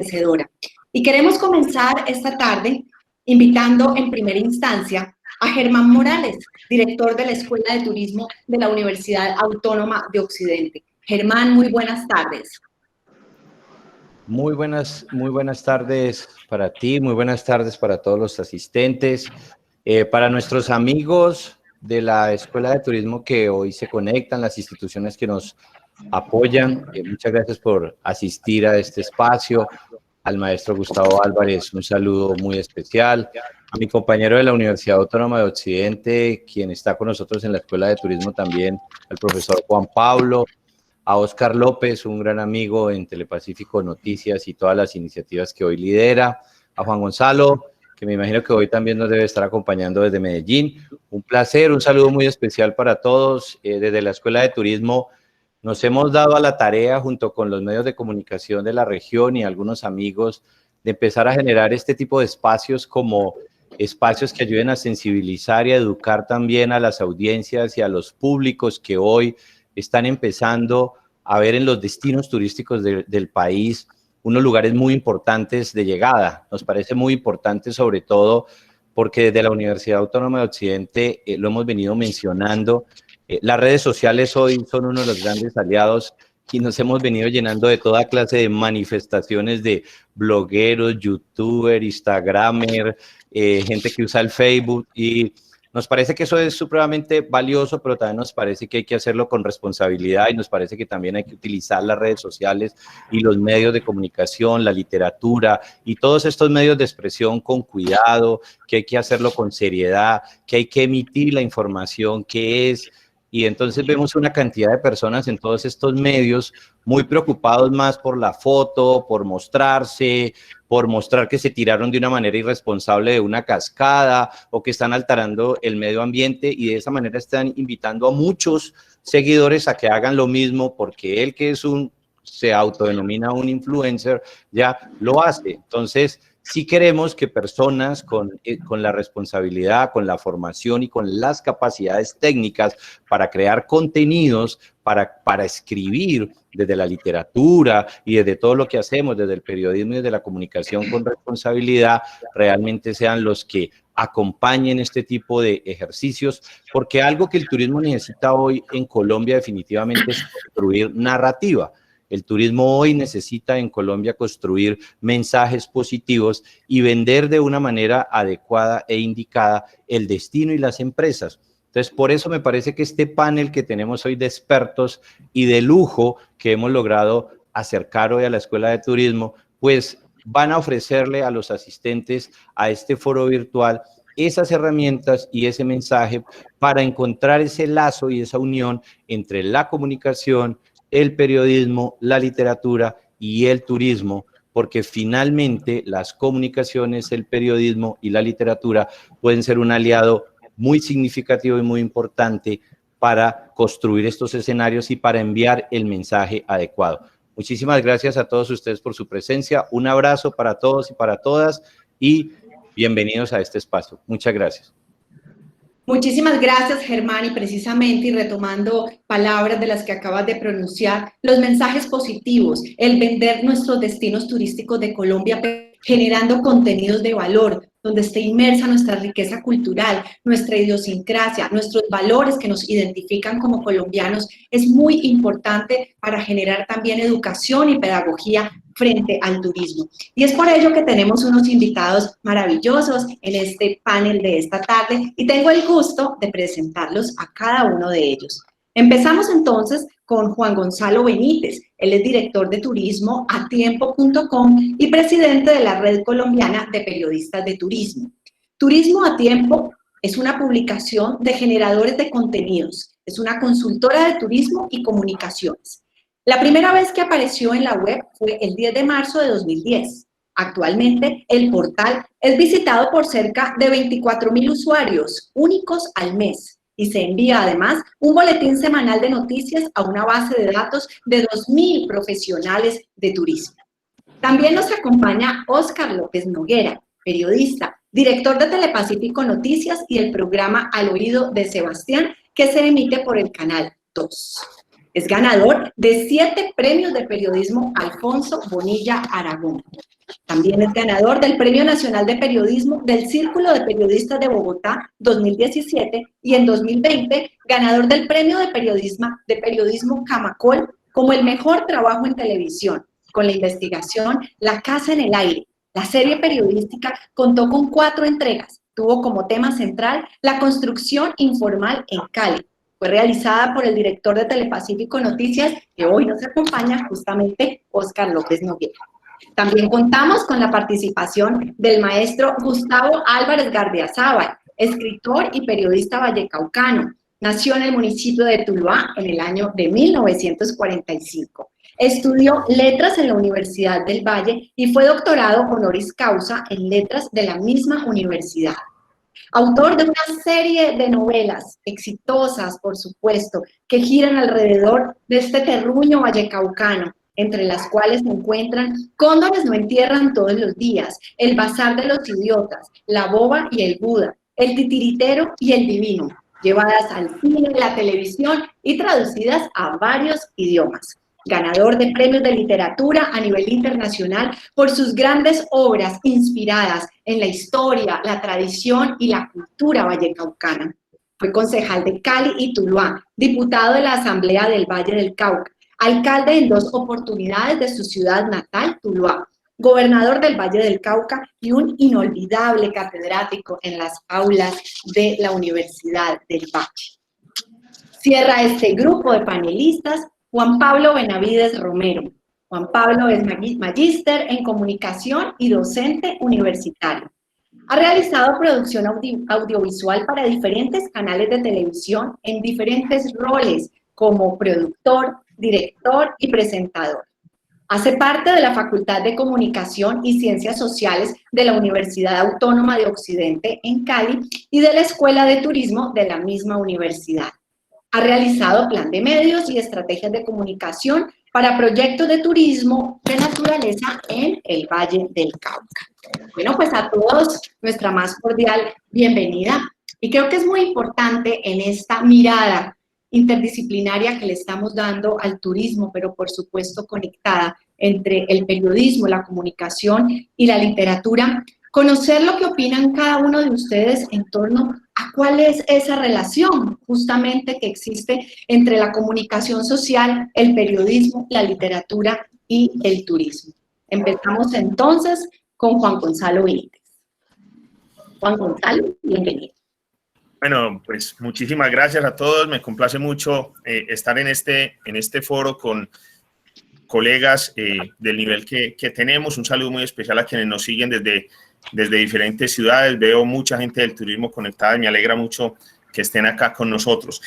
enriquecedora. Y queremos comenzar esta tarde invitando en primera instancia a Germán Morales, director de la Escuela de Turismo de la Universidad Autónoma de Occidente. Germán, muy buenas tardes. Muy buenas tardes para ti, muy buenas tardes para todos los asistentes, para nuestros amigos de la Escuela de Turismo que hoy se conectan, las instituciones que nos apoyan. Muchas gracias por asistir a este espacio. Al maestro Gustavo Álvarez, un saludo muy especial. A mi compañero de la Universidad Autónoma de Occidente, quien está con nosotros en la Escuela de Turismo también, al profesor Juan Pablo. A Oscar López, un gran amigo en Telepacífico Noticias y todas las iniciativas que hoy lidera. A Juan Gonzalo, que me imagino que hoy también nos debe estar acompañando desde Medellín. Un placer, un saludo muy especial para todos. Desde la Escuela de Turismo nos hemos dado a la tarea, junto con los medios de comunicación de la región y algunos amigos, de empezar a generar este tipo de espacios como espacios que ayuden a sensibilizar y a educar también a las audiencias y a los públicos que hoy están empezando a ver en los destinos turísticos del país unos lugares muy importantes de llegada. Nos parece muy importante, sobre todo porque desde la Universidad Autónoma de Occidente lo hemos venido mencionando. Las redes sociales hoy son uno de los grandes aliados y nos hemos venido llenando de toda clase de manifestaciones de blogueros, youtubers, instagramers, gente que usa el Facebook, y nos parece que eso es supremamente valioso, pero también nos parece que hay que hacerlo con responsabilidad y nos parece que también hay que utilizar las redes sociales y los medios de comunicación, la literatura y todos estos medios de expresión con cuidado, que hay que hacerlo con seriedad, que hay que emitir la información que es. Y entonces vemos una cantidad de personas en todos estos medios muy preocupados más por la foto, por mostrarse, por mostrar que se tiraron de una manera irresponsable de una cascada o que están alterando el medio ambiente, y de esa manera están invitando a muchos seguidores a que hagan lo mismo, porque él, que se autodenomina un influencer, ya lo hace. Entonces, sí queremos que personas con la responsabilidad, con la formación y con las capacidades técnicas para crear contenidos, para escribir desde la literatura y desde todo lo que hacemos, desde el periodismo y desde la comunicación con responsabilidad, realmente sean los que acompañen este tipo de ejercicios, porque algo que el turismo necesita hoy en Colombia definitivamente es construir narrativa. El turismo hoy necesita en Colombia construir mensajes positivos y vender de una manera adecuada e indicada el destino y las empresas. Entonces, por eso me parece que este panel que tenemos hoy de expertos y de lujo que hemos logrado acercar hoy a la Escuela de Turismo, pues van a ofrecerle a los asistentes a este foro virtual esas herramientas y ese mensaje para encontrar ese lazo y esa unión entre la comunicación, el periodismo, la literatura y el turismo, porque finalmente las comunicaciones, el periodismo y la literatura pueden ser un aliado muy significativo y muy importante para construir estos escenarios y para enviar el mensaje adecuado. Muchísimas gracias a todos ustedes por su presencia. Un abrazo para todos y para todas y bienvenidos a este espacio. Muchas gracias. Muchísimas gracias, Germán, y precisamente, y retomando palabras de las que acabas de pronunciar, los mensajes positivos, el vender nuestros destinos turísticos de Colombia, generando contenidos de valor, donde esté inmersa nuestra riqueza cultural, nuestra idiosincrasia, nuestros valores que nos identifican como colombianos, es muy importante para generar también educación y pedagogía frente al turismo. Y es por ello que tenemos unos invitados maravillosos en este panel de esta tarde y tengo el gusto de presentarlos a cada uno de ellos. Empezamos entonces con Juan Gonzalo Benítez. Él es director de turismo atiempo.com y presidente de la Red Colombiana de Periodistas de Turismo. Turismo a Tiempo es una publicación de generadores de contenidos, es una consultora de turismo y comunicaciones. La primera vez que apareció en la web fue el 10 de marzo de 2010. Actualmente, el portal es visitado por cerca de 24.000 usuarios únicos al mes y se envía además un boletín semanal de noticias a una base de datos de 2.000 profesionales de turismo. También nos acompaña Oscar López Noguera, periodista, director de Telepacífico Noticias y el programa Al Oído de Sebastián, que se emite por el canal 2. Es ganador de 7 premios de periodismo Alfonso Bonilla Aragón. También es ganador del Premio Nacional de Periodismo del Círculo de Periodistas de Bogotá 2017 y en 2020 ganador del Premio de Periodismo Camacol como el mejor trabajo en televisión, con la investigación La Casa en el Aire. La serie periodística contó con 4 entregas. Tuvo como tema central la construcción informal en Cali. Fue realizada por el director de Telepacífico Noticias, que hoy nos acompaña, justamente Óscar López Noguera. También contamos con la participación del maestro Gustavo Álvarez Gardiazabal, escritor y periodista vallecaucano. Nació en el municipio de Tuluá en el año de 1945. Estudió letras en la Universidad del Valle y fue doctorado honoris causa en letras de la misma universidad. Autor de una serie de novelas exitosas, por supuesto, que giran alrededor de este terruño vallecaucano, entre las cuales se encuentran Cóndores no entierran todos los días, El bazar de los idiotas, La boba y el Buda, El titiritero y El divino, llevadas al cine, la televisión y traducidas a varios idiomas. Ganador de premios de literatura a nivel internacional por sus grandes obras inspiradas en la historia, la tradición y la cultura vallecaucana. Fue concejal de Cali y Tuluá, diputado de la Asamblea del Valle del Cauca, alcalde en 2 oportunidades de su ciudad natal, Tuluá, gobernador del Valle del Cauca y un inolvidable catedrático en las aulas de la Universidad del Valle. Cierra este grupo de panelistas Juan Pablo Benavides Romero. Juan Pablo es magíster en comunicación y docente universitario. Ha realizado producción audiovisual para diferentes canales de televisión en diferentes roles como productor, director y presentador. Hace parte de la Facultad de Comunicación y Ciencias Sociales de la Universidad Autónoma de Occidente en Cali y de la Escuela de Turismo de la misma universidad. Ha realizado plan de medios y estrategias de comunicación para proyectos de turismo de naturaleza en el Valle del Cauca. Bueno, pues a todos nuestra más cordial bienvenida. Y creo que es muy importante en esta mirada interdisciplinaria que le estamos dando al turismo, pero por supuesto conectada entre el periodismo, la comunicación y la literatura, conocer lo que opinan cada uno de ustedes en torno a cuál es esa relación justamente que existe entre la comunicación social, el periodismo, la literatura y el turismo. Empezamos entonces con Juan Gonzalo Benítez. Juan Gonzalo, bienvenido. Bueno, pues muchísimas gracias a todos. Me complace mucho estar en este foro con colegas del nivel que tenemos. Un saludo muy especial a quienes nos siguen desde diferentes ciudades. Veo mucha gente del turismo conectada y me alegra mucho que estén acá con nosotros.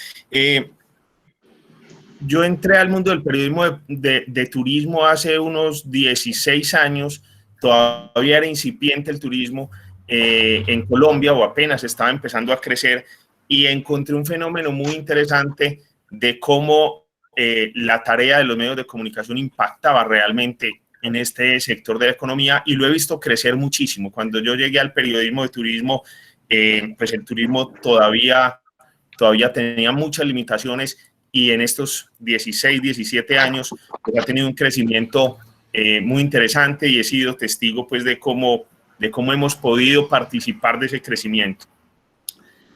Yo entré al mundo del periodismo de turismo hace unos 16 años. Todavía era incipiente el turismo en Colombia o apenas estaba empezando a crecer y encontré un fenómeno muy interesante de cómo la tarea de los medios de comunicación impactaba realmente en este sector de la economía y lo he visto crecer muchísimo. Cuando yo llegué al periodismo de turismo, pues el turismo todavía tenía muchas limitaciones y en estos 16, 17 años pues, ha tenido un crecimiento muy interesante y he sido testigo pues de cómo hemos podido participar de ese crecimiento.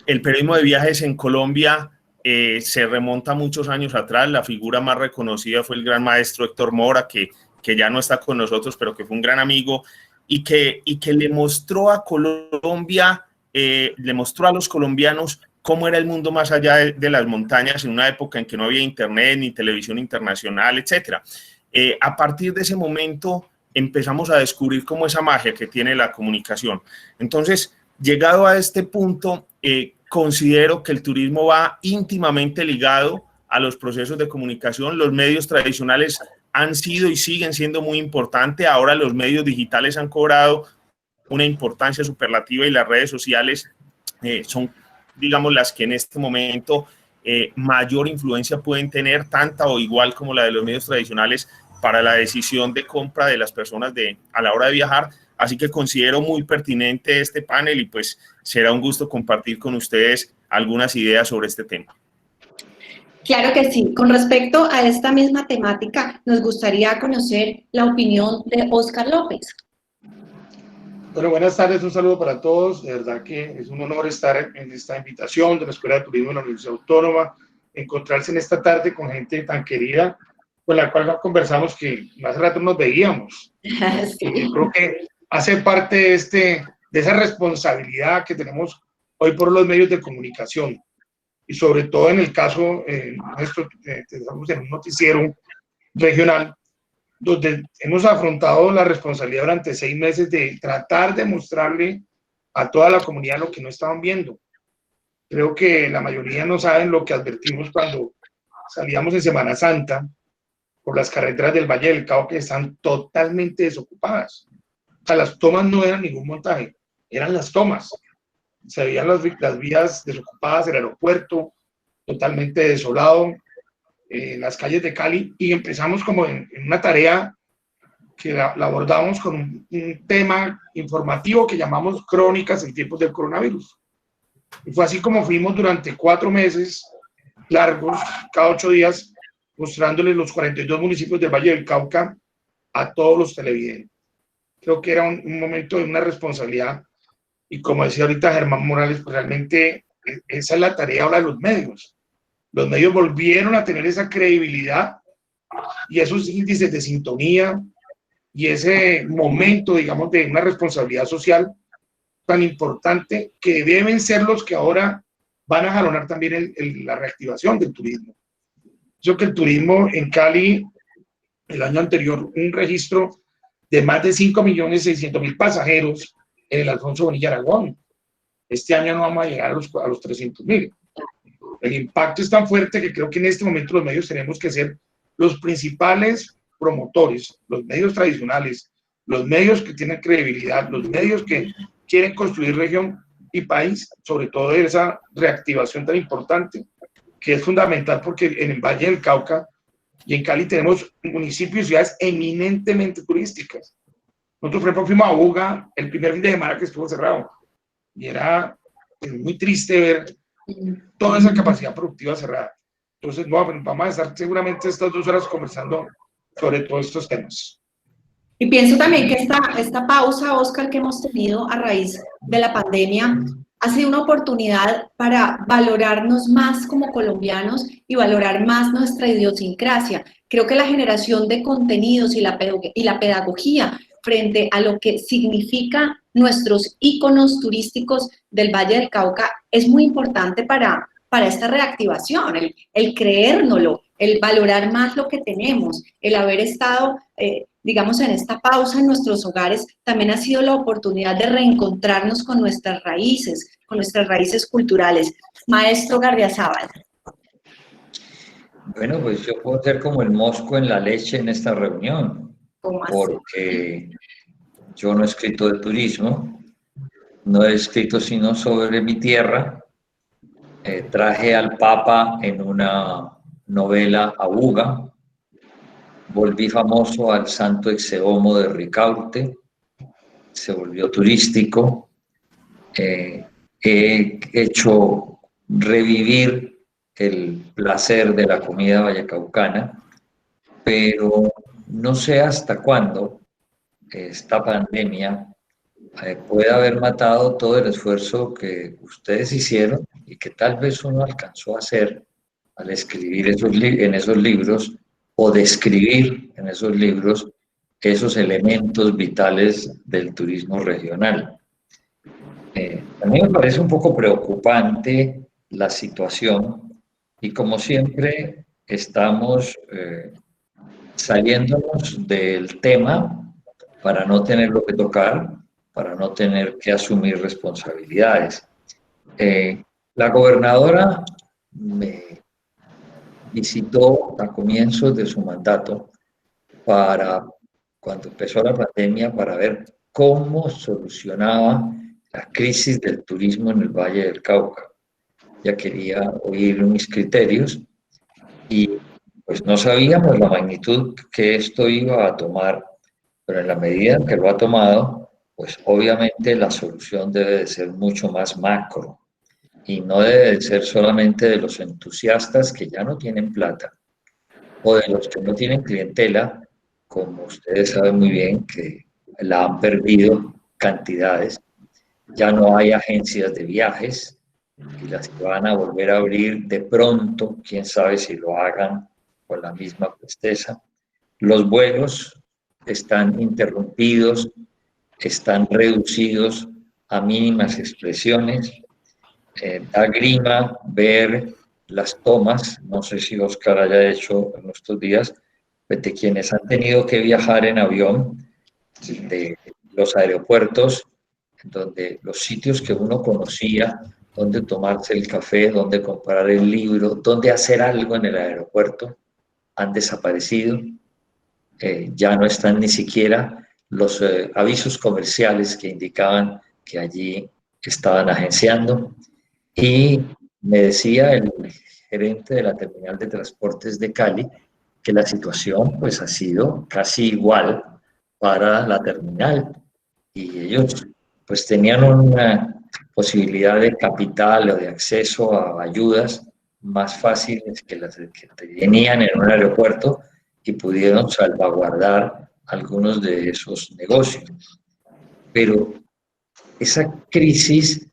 El periodismo de viajes en Colombia se remonta muchos años atrás. La figura más reconocida fue el gran maestro Héctor Mora, que ya no está con nosotros, pero que fue un gran amigo y que le mostró a Colombia, le mostró a los colombianos cómo era el mundo más allá de las montañas en una época en que no había internet ni televisión internacional, etc. A partir de ese momento empezamos a descubrir cómo esa magia que tiene la comunicación. Entonces, llegado a este punto, considero que el turismo va íntimamente ligado a los procesos de comunicación. Los medios tradicionales han sido y siguen siendo muy importantes. Ahora los medios digitales han cobrado una importancia superlativa y las redes sociales son, digamos, las que en este momento mayor influencia pueden tener, tanta o igual como la de los medios tradicionales, para la decisión de compra de las personas a la hora de viajar. Así que considero muy pertinente este panel y pues será un gusto compartir con ustedes algunas ideas sobre este tema. Claro que sí. Con respecto a esta misma temática, nos gustaría conocer la opinión de Óscar López. Bueno, buenas tardes, un saludo para todos. De verdad que es un honor estar en esta invitación de la Escuela de Turismo de la Universidad Autónoma, encontrarse en esta tarde con gente tan querida, con la cual conversamos que hace rato nos veíamos. Sí. Y creo que hace parte de esa responsabilidad que tenemos hoy por los medios de comunicación. Y sobre todo en el caso nuestro, estamos en un noticiero regional, donde hemos afrontado la responsabilidad durante 6 meses de tratar de mostrarle a toda la comunidad lo que no estaban viendo. Creo que la mayoría no saben lo que advertimos cuando salíamos en Semana Santa por las carreteras del Valle del Cauca, que están totalmente desocupadas. O sea, las tomas no eran ningún montaje, eran las tomas. Se veían las vías desocupadas, el aeropuerto totalmente desolado, las calles de Cali, y empezamos como en una tarea que la abordamos con un tema informativo que llamamos Crónicas en tiempos del coronavirus. Y fue así como fuimos durante 4 meses largos, cada 8 días, mostrándoles los 42 municipios del Valle del Cauca a todos los televidentes. Creo que era un momento de una responsabilidad, y como decía ahorita Germán Morales, pues realmente esa es la tarea ahora de los medios. Los medios volvieron a tener esa credibilidad y esos índices de sintonía y ese momento, digamos, de una responsabilidad social tan importante, que deben ser los que ahora van a jalonar también la reactivación del turismo. Yo creo que el turismo en Cali, el año anterior, un registro de más de 5.600.000 pasajeros en el Alfonso Bonilla Aragón. Este año no vamos a llegar a los 300.000. El impacto es tan fuerte que creo que en este momento los medios tenemos que ser los principales promotores, los medios tradicionales, los medios que tienen credibilidad, los medios que quieren construir región y país, sobre todo esa reactivación tan importante, que es fundamental, porque en el Valle del Cauca y en Cali tenemos municipios y ciudades eminentemente turísticas. Nosotros, por ejemplo, fuimos a Buga el primer fin de semana que estuvo cerrado, y era muy triste ver toda esa capacidad productiva cerrada. Entonces, no, vamos a estar seguramente estas 2 horas conversando sobre todos estos temas. Y pienso también que esta pausa, Óscar, que hemos tenido a raíz de la pandemia, ha sido una oportunidad para valorarnos más como colombianos y valorar más nuestra idiosincrasia. Creo que la generación de contenidos y la pedagogía frente a lo que significa nuestros íconos turísticos del Valle del Cauca es muy importante para esta reactivación, el creérnoslo, el valorar más lo que tenemos, el haber estado, digamos, en esta pausa en nuestros hogares, también ha sido la oportunidad de reencontrarnos con nuestras raíces culturales. Maestro Gardiazabal. Bueno, pues yo puedo ser como el mosco en la leche en esta reunión, porque yo no he escrito de turismo, no he escrito sino sobre mi tierra. Traje al Papa en una novela a Buga, volví famoso al Santo Exeomo de Ricaurte, se volvió turístico, he hecho revivir el placer de la comida vallecaucana, pero no sé hasta cuándo esta pandemia puede haber matado todo el esfuerzo que ustedes hicieron y que tal vez uno alcanzó a hacer al escribir en esos libros, o describir en esos libros esos elementos vitales del turismo regional. A mí me parece un poco preocupante la situación, y como siempre estamos saliéndonos del tema para no tenerlo que tocar, para no tener que asumir responsabilidades. La gobernadora me visitó a comienzos de su mandato cuando empezó la pandemia, para ver cómo solucionaba la crisis del turismo en el Valle del Cauca. Ya quería oír mis criterios y pues no sabíamos la magnitud que esto iba a tomar, pero en la medida en que lo ha tomado, pues obviamente la solución debe de ser mucho más macro. y no debe de ser solamente de los entusiastas que ya no tienen plata o de los que no tienen clientela, como ustedes saben muy bien que la han perdido cantidades. Ya no hay agencias de viajes y las que van a volver a abrir de pronto, quién sabe si lo hagan con la misma presteza. Los vuelos están interrumpidos, están reducidos a mínimas expresiones. Da grima ver las tomas, no sé si Oscar haya hecho en estos días, de quienes han tenido que viajar en avión de los aeropuertos, donde los sitios que uno conocía, donde tomarse el café, donde comprar el libro, donde hacer algo en el aeropuerto, han desaparecido. Ya no están ni siquiera los avisos comerciales que indicaban que allí estaban agenciando. Y me decía el gerente de la terminal de transportes de Cali que la situación pues ha sido casi igual para la terminal y ellos pues tenían una posibilidad de capital o de acceso a ayudas más fáciles que las que tenían en un aeropuerto y pudieron salvaguardar algunos de esos negocios. Pero esa crisis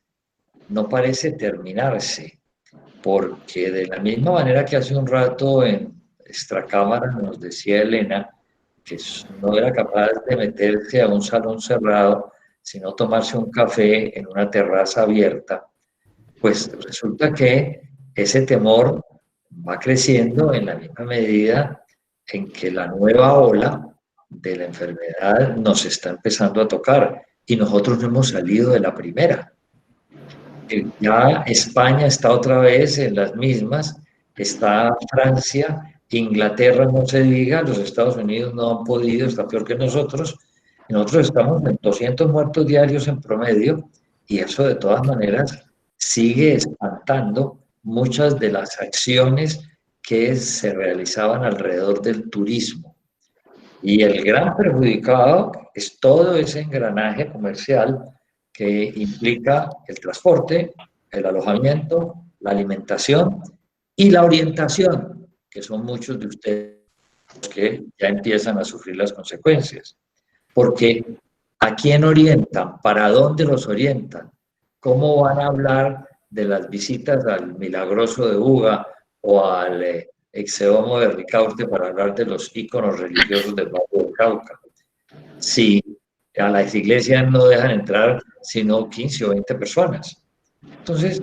no parece terminarse, porque de la misma manera que hace un rato en Extracámara nos decía Elena que no era capaz de meterse a un salón cerrado, sino tomarse un café en una terraza abierta, pues resulta que ese temor va creciendo en la misma medida en que la nueva ola de la enfermedad nos está empezando a tocar y nosotros no hemos salido de la primera. Ya España está otra vez en las mismas, está Francia, Inglaterra no se diga, los Estados Unidos no han podido, está peor que nosotros. Y nosotros estamos en 200 muertos diarios en promedio y eso de todas maneras sigue espantando muchas de las acciones que se realizaban alrededor del turismo. Y el gran perjudicado es todo ese engranaje comercial que implica el transporte, el alojamiento, la alimentación y la orientación, que son muchos de ustedes que ya empiezan a sufrir las consecuencias. Porque ¿a quién orientan? ¿Para dónde los orientan? ¿Cómo van a hablar de las visitas al Milagroso de Buga o al Exeomo de Ricaurte para hablar de los íconos religiosos del Valle del Cauca? Si a las iglesias no dejan entrar sino 15 o 20 personas. Entonces,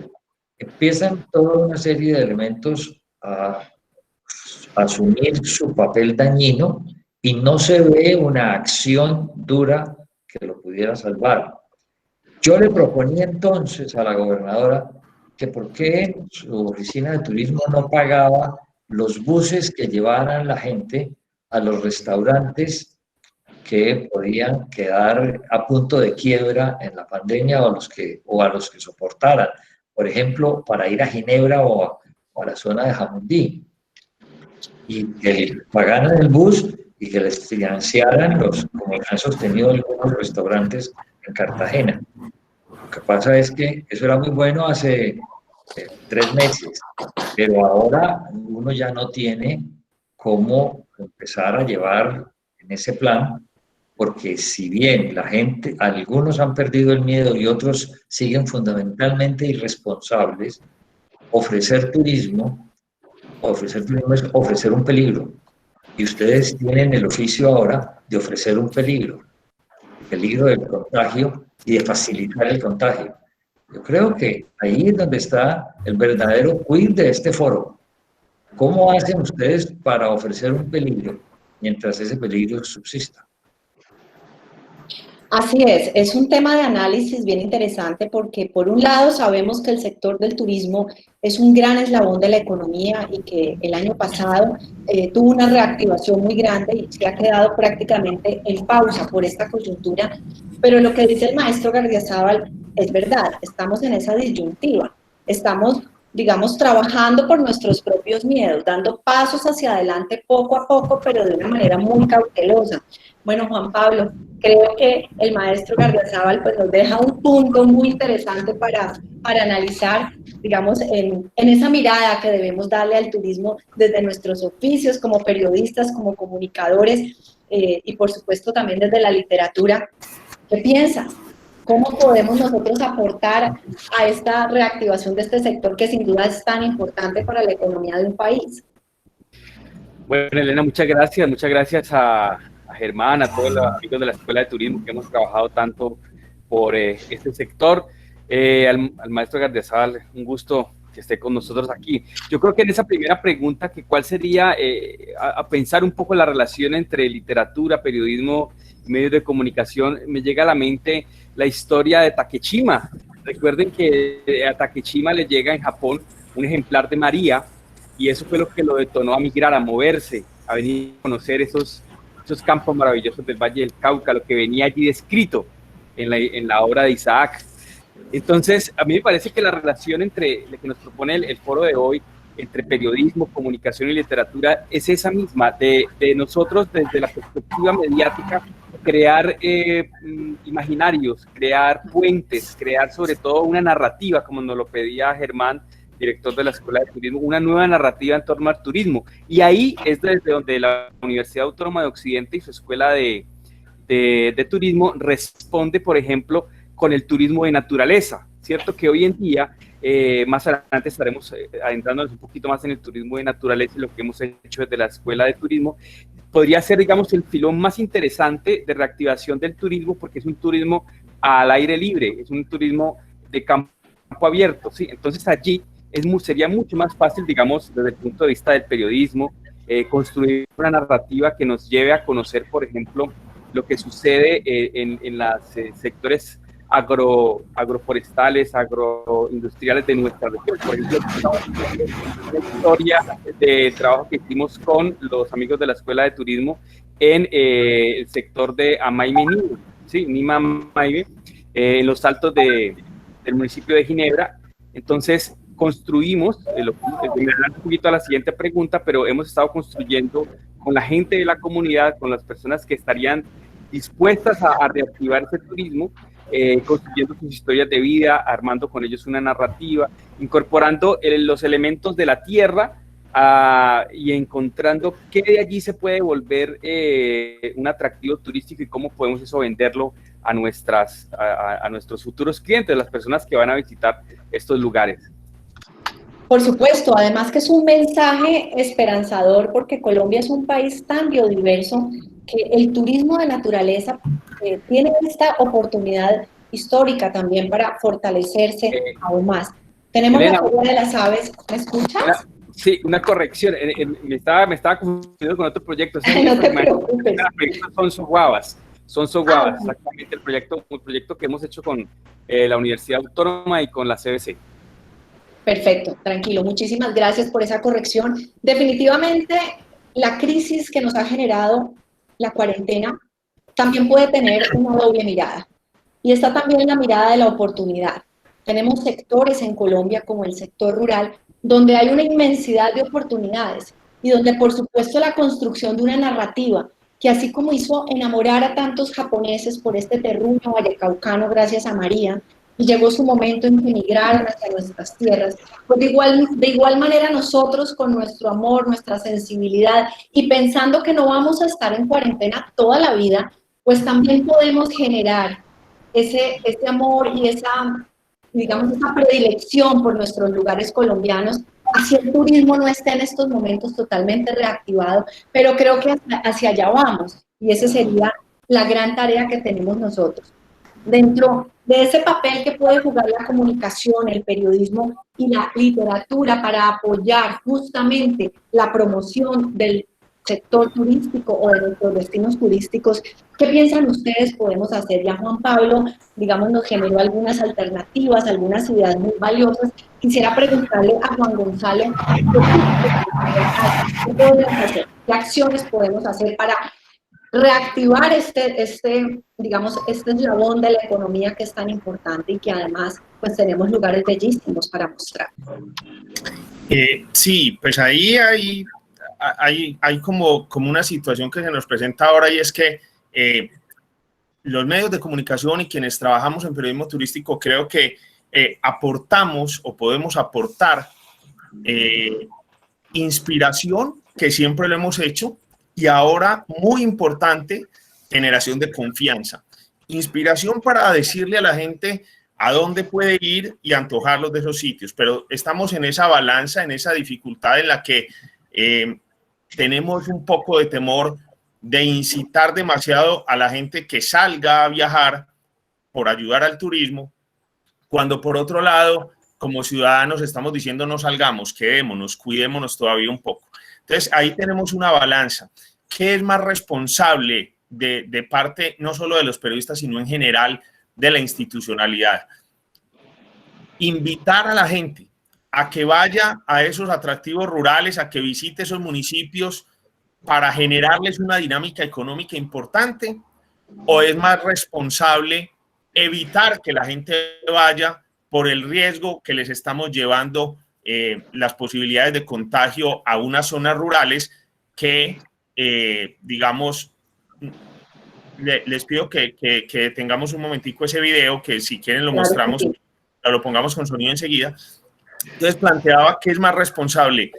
empiezan toda una serie de elementos a asumir su papel dañino y no se ve una acción dura que lo pudiera salvar. Yo le proponía entonces a la gobernadora que por qué su oficina de turismo no pagaba los buses que llevaran la gente a los restaurantes que podían quedar a punto de quiebra en la pandemia o a los que soportaran. Por ejemplo, para ir a Ginebra o a la zona de Jamundí. Y que pagaran el bus y que les financiaran como han sostenido algunos restaurantes en Cartagena. Lo que pasa es que eso era muy bueno hace 3 meses, pero ahora uno ya no tiene cómo empezar a llevar en ese plan, porque si bien la gente, algunos han perdido el miedo y otros siguen fundamentalmente irresponsables, ofrecer turismo es ofrecer un peligro. Y ustedes tienen el oficio ahora de ofrecer un peligro. El peligro del contagio y de facilitar el contagio. Yo creo que ahí es donde está el verdadero quid de este foro. ¿Cómo hacen ustedes para ofrecer un peligro mientras ese peligro subsista? Así es un tema de análisis bien interesante porque por un lado sabemos que el sector del turismo es un gran eslabón de la economía y que el año pasado tuvo una reactivación muy grande y se ha quedado prácticamente en pausa por esta coyuntura, pero lo que dice el maestro Gardiazabal es verdad, estamos en esa disyuntiva, estamos, digamos, trabajando por nuestros propios miedos, dando pasos hacia adelante poco a poco, pero de una manera muy cautelosa. Bueno, Juan Pablo, creo que el maestro Gardiazabal pues, nos deja un punto muy interesante para analizar, digamos, en esa mirada que debemos darle al turismo desde nuestros oficios como periodistas, como comunicadores y por supuesto también desde la literatura. ¿Qué piensas? ¿Cómo podemos nosotros aportar a esta reactivación de este sector que sin duda es tan importante para la economía de un país? Bueno, Elena, muchas gracias a Germán, a todos los amigos de la Escuela de Turismo que hemos trabajado tanto por este sector, al maestro Gardiazabal, un gusto que esté con nosotros aquí. Yo creo que en esa primera pregunta, que cuál sería a pensar un poco la relación entre literatura, periodismo y medios de comunicación, me llega a la mente la historia de Takeshima. Recuerden que a Takeshima le llega en Japón un ejemplar de María, y eso fue lo que lo detonó a migrar, a moverse, a venir a conocer esos campos maravillosos del Valle del Cauca, lo que venía allí descrito en la obra de Isaac. Entonces, a mí me parece que la relación entre lo que nos propone el foro de hoy, entre periodismo, comunicación y literatura, es esa misma, de nosotros desde la perspectiva mediática, crear imaginarios, crear puentes, crear sobre todo una narrativa, como nos lo pedía Germán, director de la Escuela de Turismo, una nueva narrativa en torno al turismo. Y ahí es desde donde la Universidad Autónoma de Occidente y su Escuela de Turismo responde, por ejemplo, con el turismo de naturaleza. Cierto que hoy en día, más adelante estaremos adentrándonos un poquito más en el turismo de naturaleza y lo que hemos hecho desde la Escuela de Turismo. Podría ser, digamos, el filón más interesante de reactivación del turismo, porque es un turismo al aire libre, es un turismo de campo abierto, ¿sí? Entonces allí sería mucho más fácil, digamos, desde el punto de vista del periodismo, construir una narrativa que nos lleve a conocer, por ejemplo, lo que sucede en los sectores agroforestales, agroindustriales de nuestra región. Por ejemplo, una historia de trabajo que hicimos con los amigos de la Escuela de Turismo en el sector de Amaime, ¿sí? Nima Amaime, en los altos del municipio de Ginebra. Entonces, construimos, un poquito a la siguiente pregunta, pero hemos estado construyendo con la gente de la comunidad, con las personas que estarían dispuestas a reactivar ese turismo, construyendo sus historias de vida, armando con ellos una narrativa, incorporando los elementos de la tierra y encontrando qué de allí se puede volver un atractivo turístico y cómo podemos eso venderlo a nuestros futuros clientes, las personas que van a visitar estos lugares. Por supuesto, además que es un mensaje esperanzador porque Colombia es un país tan biodiverso que el turismo de naturaleza tiene esta oportunidad histórica también para fortalecerse aún más. Tenemos Elena, la Feria de las Aves, ¿me escuchas? Sí, una corrección, me estaba confundiendo con otro proyecto. No te preocupes. Son soguabas, exactamente el proyecto que hemos hecho con la Universidad Autónoma y con la CBC. Perfecto, tranquilo, muchísimas gracias por esa corrección. Definitivamente, la crisis que nos ha generado la cuarentena también puede tener una doble mirada. Y está también la mirada de la oportunidad. Tenemos sectores en Colombia, como el sector rural, donde hay una inmensidad de oportunidades y donde, por supuesto, la construcción de una narrativa que así como hizo enamorar a tantos japoneses por este terruño vallecaucano gracias a María, y llegó su momento en que emigraron hacia nuestras tierras, pues de igual manera nosotros con nuestro amor, nuestra sensibilidad y pensando que no vamos a estar en cuarentena toda la vida, pues también podemos generar ese amor y esa predilección por nuestros lugares colombianos. Así el turismo no está en estos momentos totalmente reactivado, pero creo que hacia allá vamos y esa sería la gran tarea que tenemos nosotros. Dentro de ese papel que puede jugar la comunicación, el periodismo y la literatura para apoyar justamente la promoción del sector turístico o de nuestros destinos turísticos, ¿qué piensan ustedes podemos hacer? Ya Juan Pablo, digamos, nos generó algunas alternativas, algunas ideas muy valiosas. Quisiera preguntarle a Juan Gonzalo, ¿qué podemos hacer? ¿Qué acciones podemos hacer para reactivar este eslabón de la economía que es tan importante y que además pues tenemos lugares bellísimos para mostrar? Sí, pues ahí hay como una situación que se nos presenta ahora y es que los medios de comunicación y quienes trabajamos en periodismo turístico creo que aportamos o podemos aportar inspiración, que siempre lo hemos hecho, y ahora, muy importante, generación de confianza. Inspiración para decirle a la gente a dónde puede ir y antojarlos de esos sitios, pero estamos en esa balanza, en esa dificultad en la que tenemos un poco de temor de incitar demasiado a la gente que salga a viajar por ayudar al turismo, cuando por otro lado, como ciudadanos estamos diciendo no salgamos, quedémonos, cuidémonos todavía un poco. Entonces ahí tenemos una balanza. ¿Qué es más responsable de parte no solo de los periodistas, sino en general de la institucionalidad? Invitar a la gente a que vaya a esos atractivos rurales, a que visite esos municipios para generarles una dinámica económica importante, o es más responsable evitar que la gente vaya por el riesgo que les estamos llevando las posibilidades de contagio a unas zonas rurales que, digamos, les pido que tengamos un momentico ese video, que si quieren lo mostramos, lo pongamos con sonido enseguida. Entonces planteaba que es más responsable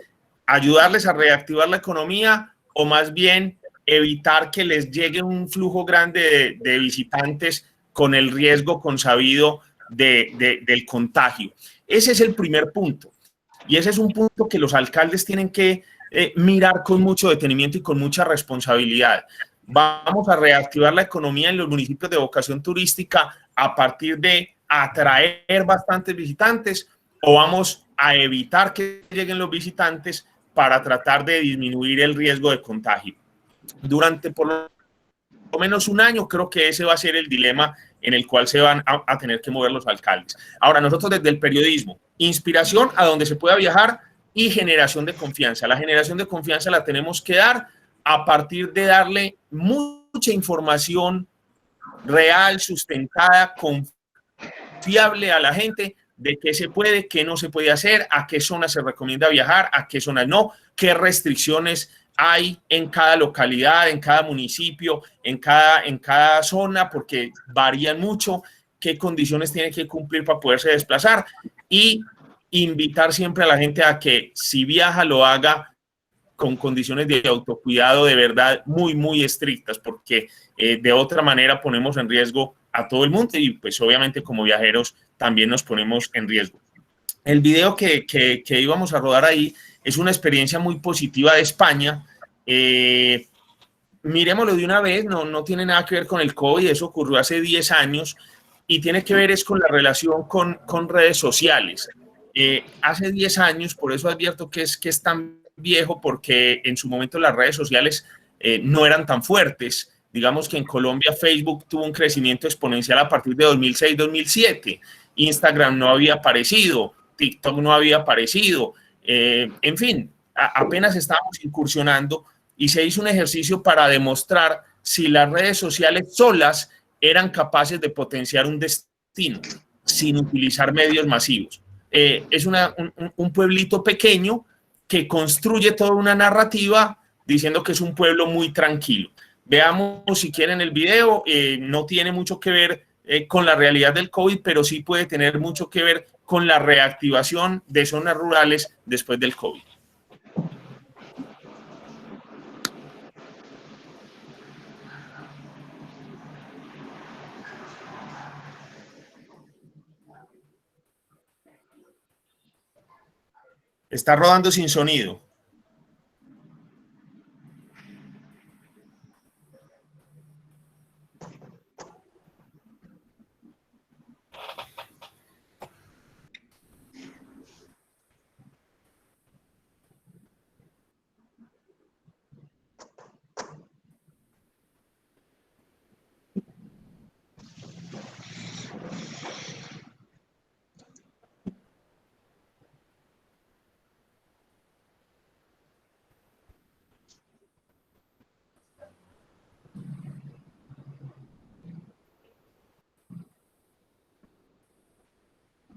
ayudarles a reactivar la economía o más bien evitar que les llegue un flujo grande de visitantes con el riesgo consabido del contagio. Ese es el primer punto. Y ese es un punto que los alcaldes tienen que mirar con mucho detenimiento y con mucha responsabilidad. Vamos a reactivar la economía en los municipios de vocación turística a partir de atraer bastantes visitantes, o vamos a evitar que lleguen los visitantes para tratar de disminuir el riesgo de contagio. Durante por lo menos un año creo que ese va a ser el dilema en el cual se van a tener que mover los alcaldes. Ahora, nosotros desde el periodismo, inspiración a donde se pueda viajar y generación de confianza. La generación de confianza la tenemos que dar a partir de darle mucha información real, sustentada, confiable a la gente de qué se puede, qué no se puede hacer, a qué zonas se recomienda viajar, a qué zonas no, qué restricciones hay en cada localidad, en cada municipio, en cada zona, porque varían mucho, qué condiciones tiene que cumplir para poderse desplazar, y invitar siempre a la gente a que si viaja lo haga con condiciones de autocuidado de verdad muy, muy estrictas, porque de otra manera ponemos en riesgo a todo el mundo y pues obviamente como viajeros también nos ponemos en riesgo. El video que íbamos a rodar ahí es una experiencia muy positiva de España. Miremoslo de una vez, no tiene nada que ver con el COVID, eso ocurrió hace 10 años y tiene que ver es con la relación con redes sociales. Hace 10 años, por eso advierto que es tan viejo, porque en su momento las redes sociales no eran tan fuertes. Digamos que en Colombia Facebook tuvo un crecimiento exponencial a partir de 2006-2007. Instagram no había aparecido, TikTok no había aparecido. En fin, apenas estábamos incursionando y se hizo un ejercicio para demostrar si las redes sociales solas eran capaces de potenciar un destino sin utilizar medios masivos. Es un pueblito pequeño que construye toda una narrativa diciendo que es un pueblo muy tranquilo. Veamos si quieren el video, no tiene mucho que ver con la realidad del COVID, pero sí puede tener mucho que ver con la reactivación de zonas rurales después del COVID. Está rodando sin sonido.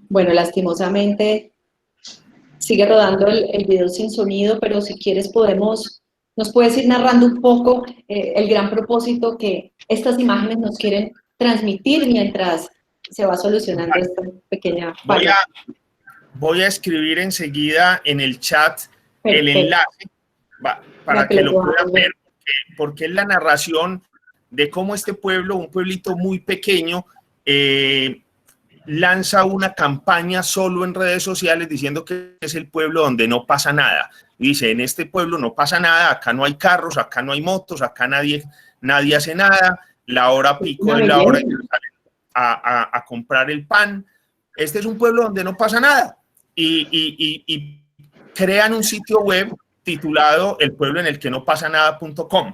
Bueno, lastimosamente sigue rodando el video sin sonido, pero si quieres podemos ¿Nos puedes ir narrando un poco el gran propósito que estas imágenes nos quieren transmitir mientras se va solucionando esta pequeña falla? Voy a escribir enseguida en el chat el enlace para que lo puedan ver, porque es la narración de cómo este pueblo, un pueblito muy pequeño, lanza una campaña solo en redes sociales diciendo que es el pueblo donde no pasa nada. Dice, en este pueblo no pasa nada, acá no hay carros, acá no hay motos, acá nadie hace nada, la hora pico es la hora de a comprar el pan. Este es un pueblo donde no pasa nada. Y crean un sitio web titulado elpuebloenelquenopasanada.com.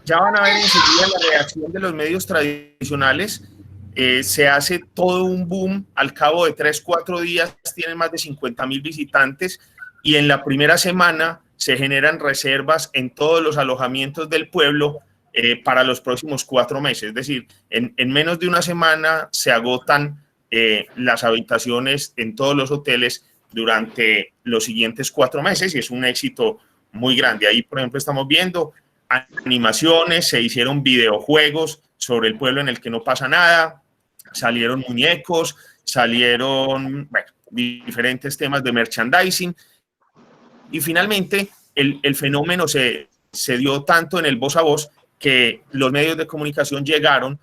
Ya van a ver enseguida la reacción de los medios tradicionales. Se hace todo un boom. Al cabo de 3-4 días tienen más de 50,000 visitantes y en la primera semana se generan reservas en todos los alojamientos del pueblo para los próximos 4 meses. Es decir, en menos de una semana se agotan las habitaciones en todos los hoteles durante los siguientes 4 meses y es un éxito muy grande. Ahí, por ejemplo, estamos viendo animaciones, se hicieron videojuegos sobre el pueblo en el que no pasa nada, salieron muñecos, salieron diferentes temas de merchandising y finalmente el fenómeno se dio tanto en el voz a voz que los medios de comunicación llegaron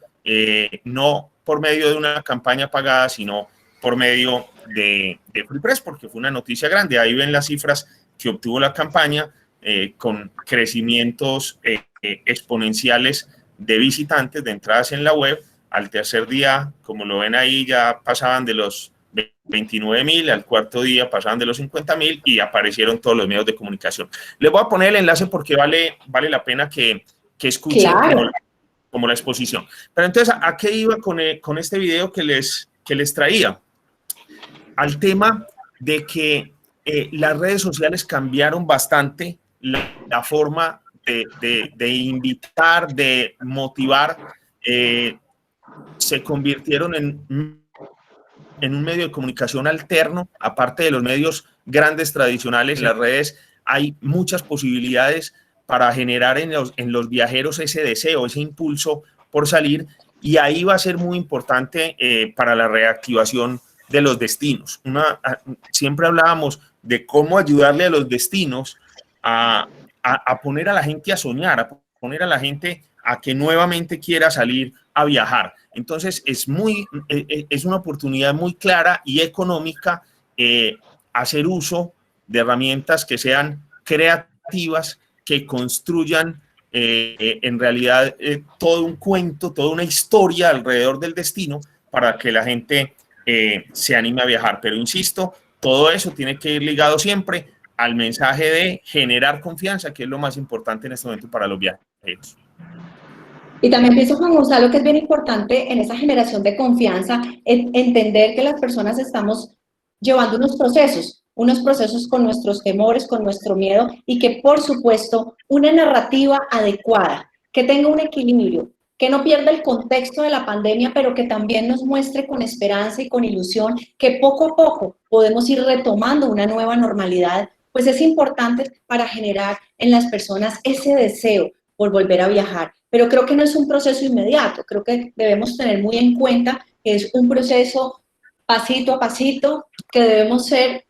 no por medio de una campaña pagada, sino por medio de Free Press, porque fue una noticia grande. Ahí ven las cifras que obtuvo la campaña con crecimientos exponenciales de visitantes, de entradas en la web. Al tercer día, como lo ven ahí, ya pasaban de los 29,000, al cuarto día pasaban de los 50,000 y aparecieron todos los medios de comunicación. Les voy a poner el enlace porque vale la pena que escuchen como la exposición. Pero entonces, ¿a qué iba con este video que les traía? Al tema de que las redes sociales cambiaron bastante la forma de invitar, de motivar, se convirtieron en un medio de comunicación alterno, aparte de los medios grandes tradicionales. En las redes hay muchas posibilidades para generar en los viajeros ese deseo, ese impulso por salir, y ahí va a ser muy importante para la reactivación de los destinos. Siempre hablábamos de cómo ayudarle a los destinos a poner a la gente a soñar, a poner a la gente a que nuevamente quiera salir a viajar. Entonces es una oportunidad muy clara y económica hacer uso de herramientas que sean creativas, que construyan en realidad todo un cuento, toda una historia alrededor del destino para que la gente se anime a viajar. Pero insisto, todo eso tiene que ir ligado siempre al mensaje de generar confianza, que es lo más importante en este momento para los viajeros. Y también pienso, Juan Gonzalo, que es bien importante en esa generación de confianza entender que las personas estamos llevando unos procesos con nuestros temores, con nuestro miedo, y que, por supuesto, una narrativa adecuada, que tenga un equilibrio, que no pierda el contexto de la pandemia, pero que también nos muestre con esperanza y con ilusión que poco a poco podemos ir retomando una nueva normalidad, pues es importante para generar en las personas ese deseo por volver a viajar. Pero creo que no es un proceso inmediato, creo que debemos tener muy en cuenta que es un proceso pasito a pasito, que debemos ser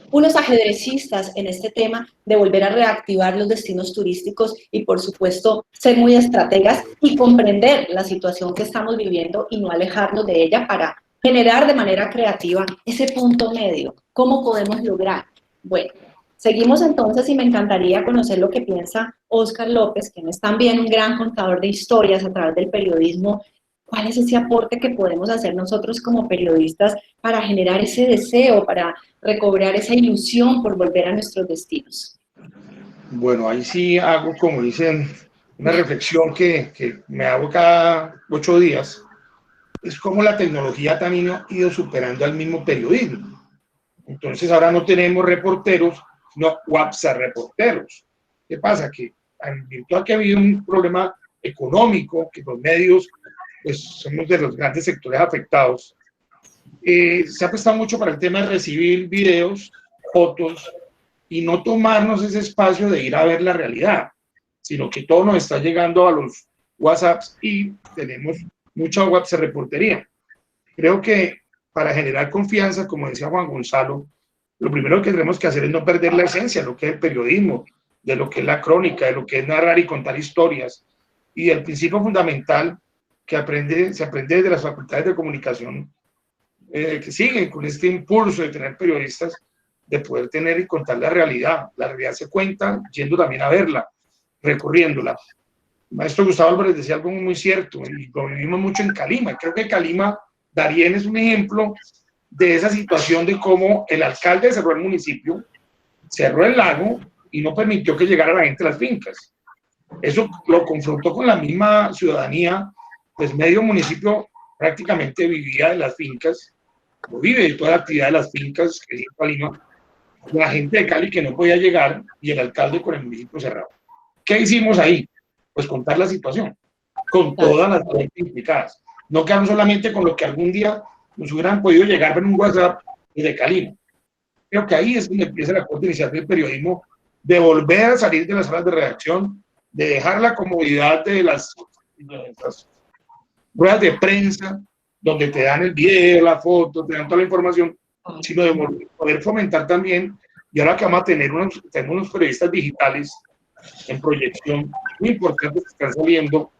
unos ajedrecistas en este tema de volver a reactivar los destinos turísticos y, por supuesto, ser muy estrategas y comprender la situación que estamos viviendo y no alejarnos de ella para generar de manera creativa ese punto medio. ¿Cómo podemos lograr? Bueno, seguimos entonces y me encantaría conocer lo que piensa Óscar López, quien es también un gran contador de historias a través del periodismo. ¿Cuál es ese aporte que podemos hacer nosotros como periodistas para generar ese deseo, para recobrar esa ilusión por volver a nuestros destinos? Bueno, ahí sí hago, como dicen, una reflexión que me hago cada 8 días. Es como la tecnología también ha ido superando al mismo periodismo. Entonces ahora no tenemos reporteros, sino WhatsApp reporteros. ¿Qué pasa? Que en virtud de que ha habido un problema económico, que los medios pues somos de los grandes sectores afectados, se ha prestado mucho para el tema de recibir videos, fotos y no tomarnos ese espacio de ir a ver la realidad, sino que todo nos está llegando a los WhatsApps y tenemos mucha WhatsApp reportería. Creo que para generar confianza, como decía Juan Gonzalo, lo primero que tenemos que hacer es no perder la esencia de lo que es el periodismo, de lo que es la crónica, de lo que es narrar y contar historias, y el principio fundamental que se aprende desde las facultades de comunicación, que siguen con este impulso de tener periodistas, de poder tener y contar la realidad. La realidad se cuenta yendo también a verla, recorriéndola. El maestro Gustavo Álvarez decía algo muy cierto, y lo vivimos mucho en Calima. Creo que Calima, Darién, es un ejemplo de esa situación de cómo el alcalde cerró el municipio, cerró el lago y no permitió que llegara la gente a las fincas. Eso lo confrontó con la misma ciudadanía, pues medio municipio prácticamente vivía de las fincas, o vive de toda la actividad de las fincas que es en Calima, la gente de Cali que no podía llegar y el alcalde con el municipio cerrado. ¿Qué hicimos ahí? Pues contar la situación, con todas las partes implicadas. No quedamos solamente con lo que algún día nos hubieran podido llegar en un WhatsApp de Calima. Creo que ahí es donde empieza la corte inicial del periodismo, de volver a salir de las salas de redacción, de dejar la comodidad de las ruedas de prensa, donde te dan el video, la foto, te dan toda la información, sino de poder fomentar también, y ahora que vamos a tener unos periodistas digitales en proyección muy importantes que están saliendo,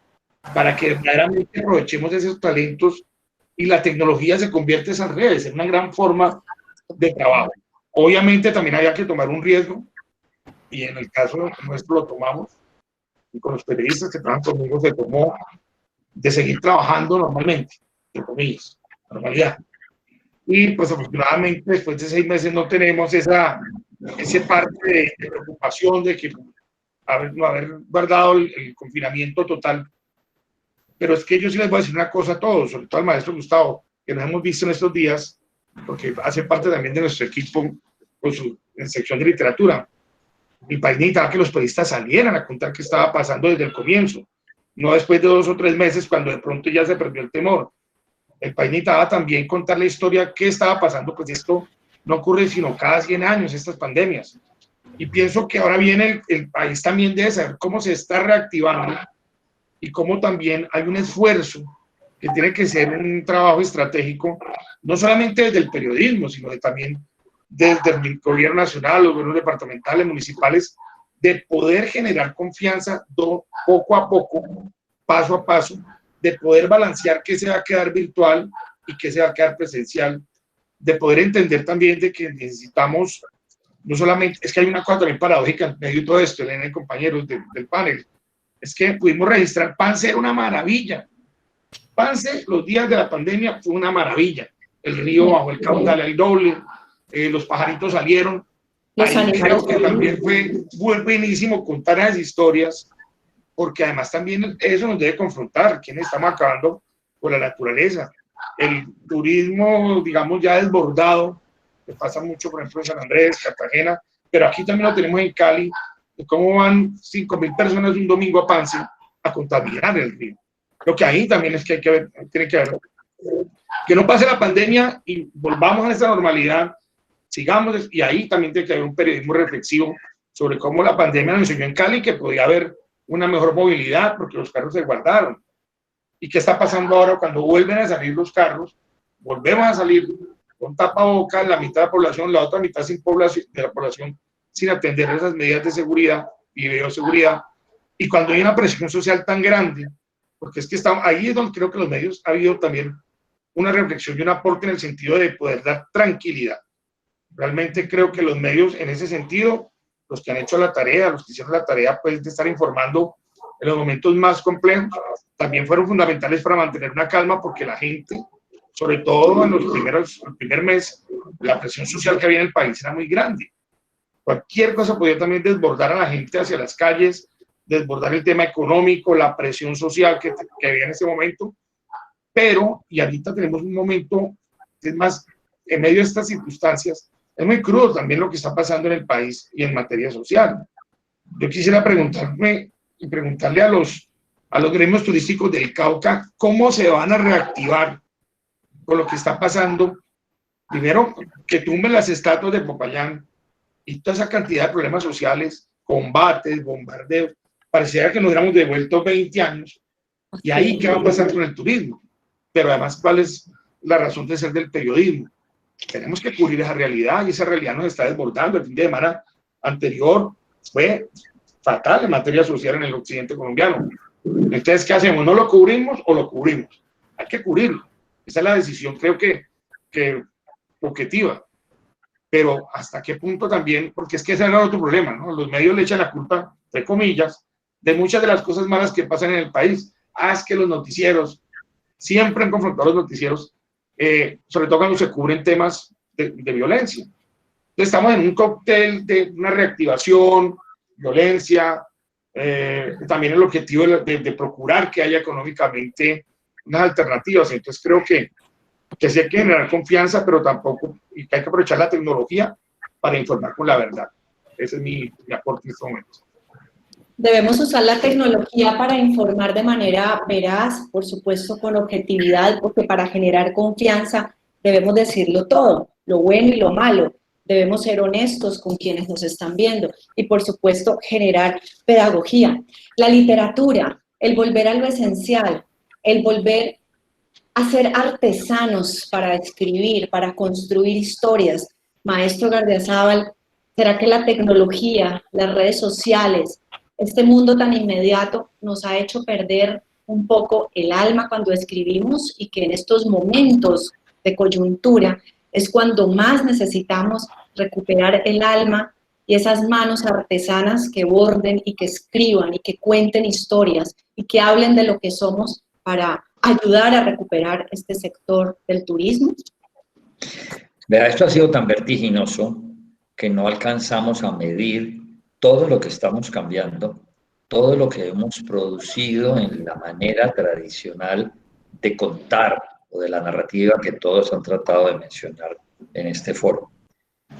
para que verdaderamente aprovechemos esos talentos y la tecnología se convierte en esas redes, en una gran forma de trabajo. Obviamente también había que tomar un riesgo, y en el caso nuestro lo tomamos, y con los periodistas que trabajan conmigo se tomó de seguir trabajando normalmente, entre comillas, normalidad. Y pues afortunadamente después de 6 meses no tenemos esa parte de preocupación de que no haber guardado el confinamiento total. Pero es que yo sí les voy a decir una cosa a todos, sobre todo al maestro Gustavo, que nos hemos visto en estos días, porque hace parte también de nuestro equipo con su en sección de literatura. El país necesitaba que los periodistas salieran a contar qué estaba pasando desde el comienzo, no después de 2 o 3 meses cuando de pronto ya se perdió el temor. El país necesitaba también contar la historia, qué estaba pasando, pues esto no ocurre sino cada 100 años, estas pandemias. Y pienso que ahora viene el país también debe saber cómo se está reactivando y cómo también hay un esfuerzo que tiene que ser un trabajo estratégico, no solamente desde el periodismo, sino también desde el gobierno nacional, los gobiernos departamentales, municipales, de poder generar confianza poco a poco, paso a paso, de poder balancear qué se va a quedar virtual y qué se va a quedar presencial, de poder entender también de que necesitamos, no solamente, es que hay una cosa también paradójica en medio de todo esto, Elena y compañeros del panel, es que pudimos registrar, Pance era una maravilla. Pance, los días de la pandemia, fue una maravilla. El río bajo el caudal el doble, los pajaritos salieron. Ahí creo que también fue buenísimo contar esas historias, porque además también eso nos debe confrontar, quienes estamos acabando con la naturaleza. El turismo, digamos, ya desbordado, que pasa mucho, por ejemplo, en San Andrés, Cartagena, pero aquí también lo tenemos en Cali, de cómo van 5.000 personas un domingo a Pance a contaminar el río. Lo que ahí también es que tiene que ver. Que no pase la pandemia y volvamos a esa normalidad, sigamos, y ahí también tiene que haber un periodismo reflexivo sobre cómo la pandemia nos enseñó en Cali que podía haber una mejor movilidad porque los carros se guardaron. ¿Y qué está pasando ahora cuando vuelven a salir los carros? Volvemos a salir con tapabocas, la mitad de la población, la otra mitad sin población, de la población sin atender esas medidas de seguridad y bioseguridad. Y cuando hay una presión social tan grande, porque es que ahí es donde creo que los medios ha habido también una reflexión y un aporte en el sentido de poder dar tranquilidad. Realmente creo que los medios en ese sentido, los que han hecho la tarea, los que hicieron la tarea pues, de estar informando en los momentos más complejos, también fueron fundamentales para mantener una calma porque la gente, sobre todo en el primer mes, la presión social que había en el país era muy grande. Cualquier cosa podía también desbordar a la gente hacia las calles, desbordar el tema económico, la presión social que había en ese momento, pero, y ahorita tenemos un momento, es más, en medio de estas circunstancias, es muy crudo también lo que está pasando en el país y en materia social. Yo quisiera preguntarle a los gremios turísticos del Cauca, ¿cómo se van a reactivar con lo que está pasando? Primero, que tumben las estatuas de Popayán, y toda esa cantidad de problemas sociales, combates, bombardeos, pareciera que nos hubiéramos devuelto 20 años. Y ahí, ¿qué va a pasar con el turismo? Pero además, ¿cuál es la razón de ser del periodismo? Tenemos que cubrir esa realidad, y esa realidad nos está desbordando. El fin de semana anterior fue fatal en materia social en el occidente colombiano. Entonces, ¿qué hacemos? ¿No lo cubrimos o lo cubrimos? Hay que cubrirlo. Esa es la decisión, creo que objetiva. Pero ¿hasta qué punto también? Porque es que ese es otro problema, ¿no? Los medios le echan la culpa, entre comillas, de muchas de las cosas malas que pasan en el país. Es que los noticieros siempre han confrontado a los noticieros, sobre todo cuando se cubren temas de violencia. Entonces estamos en un cóctel de una reactivación, violencia, también el objetivo de procurar que haya económicamente unas alternativas. Entonces creo que sí hay que generar confianza, pero tampoco, y que hay que aprovechar la tecnología para informar con la verdad. Ese es mi aporte en este momento. Debemos usar la tecnología para informar de manera veraz, por supuesto con objetividad, porque para generar confianza debemos decirlo todo, lo bueno y lo malo. Debemos ser honestos con quienes nos están viendo y, por supuesto, generar pedagogía. La literatura, el volver a lo esencial, el volver a ser artesanos para escribir, para construir historias. Maestro Gardiazabal, ¿será que la tecnología, las redes sociales, este mundo tan inmediato nos ha hecho perder un poco el alma cuando escribimos, y que en estos momentos de coyuntura es cuando más necesitamos recuperar el alma y esas manos artesanas que borden y que escriban y que cuenten historias y que hablen de lo que somos para ayudar a recuperar este sector del turismo? Vea, esto ha sido tan vertiginoso que no alcanzamos a medir todo lo que estamos cambiando, todo lo que hemos producido en la manera tradicional de contar o de la narrativa que todos han tratado de mencionar en este foro.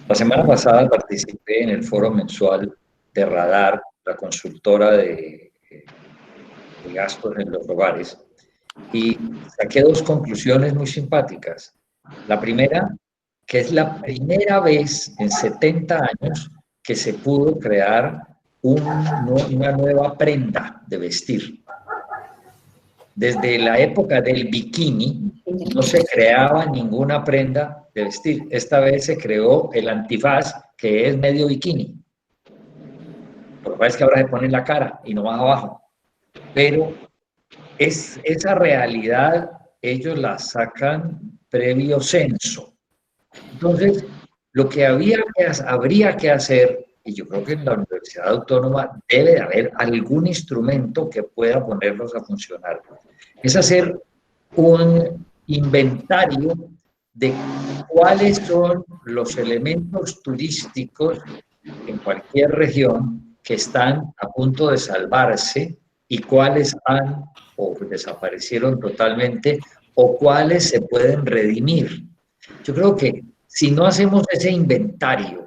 La semana pasada participé en el foro mensual de Radar, la consultora de gastos en los hogares, y saqué dos conclusiones muy simpáticas. La primera, que es la primera vez en 70 años que se pudo crear una nueva prenda de vestir. Desde la época del bikini no se creaba ninguna prenda de vestir. Esta vez se creó el antifaz, que es medio bikini. Por lo cual es que ahora se pone en la cara y no más abajo. Pero esa realidad ellos la sacan previo censo. Entonces, lo que habría que hacer, y yo creo que en la Universidad Autónoma debe de haber algún instrumento que pueda ponerlos a funcionar, es hacer un inventario de cuáles son los elementos turísticos en cualquier región que están a punto de salvarse y cuáles han o desaparecieron totalmente o cuáles se pueden redimir. Yo creo que si no hacemos ese inventario,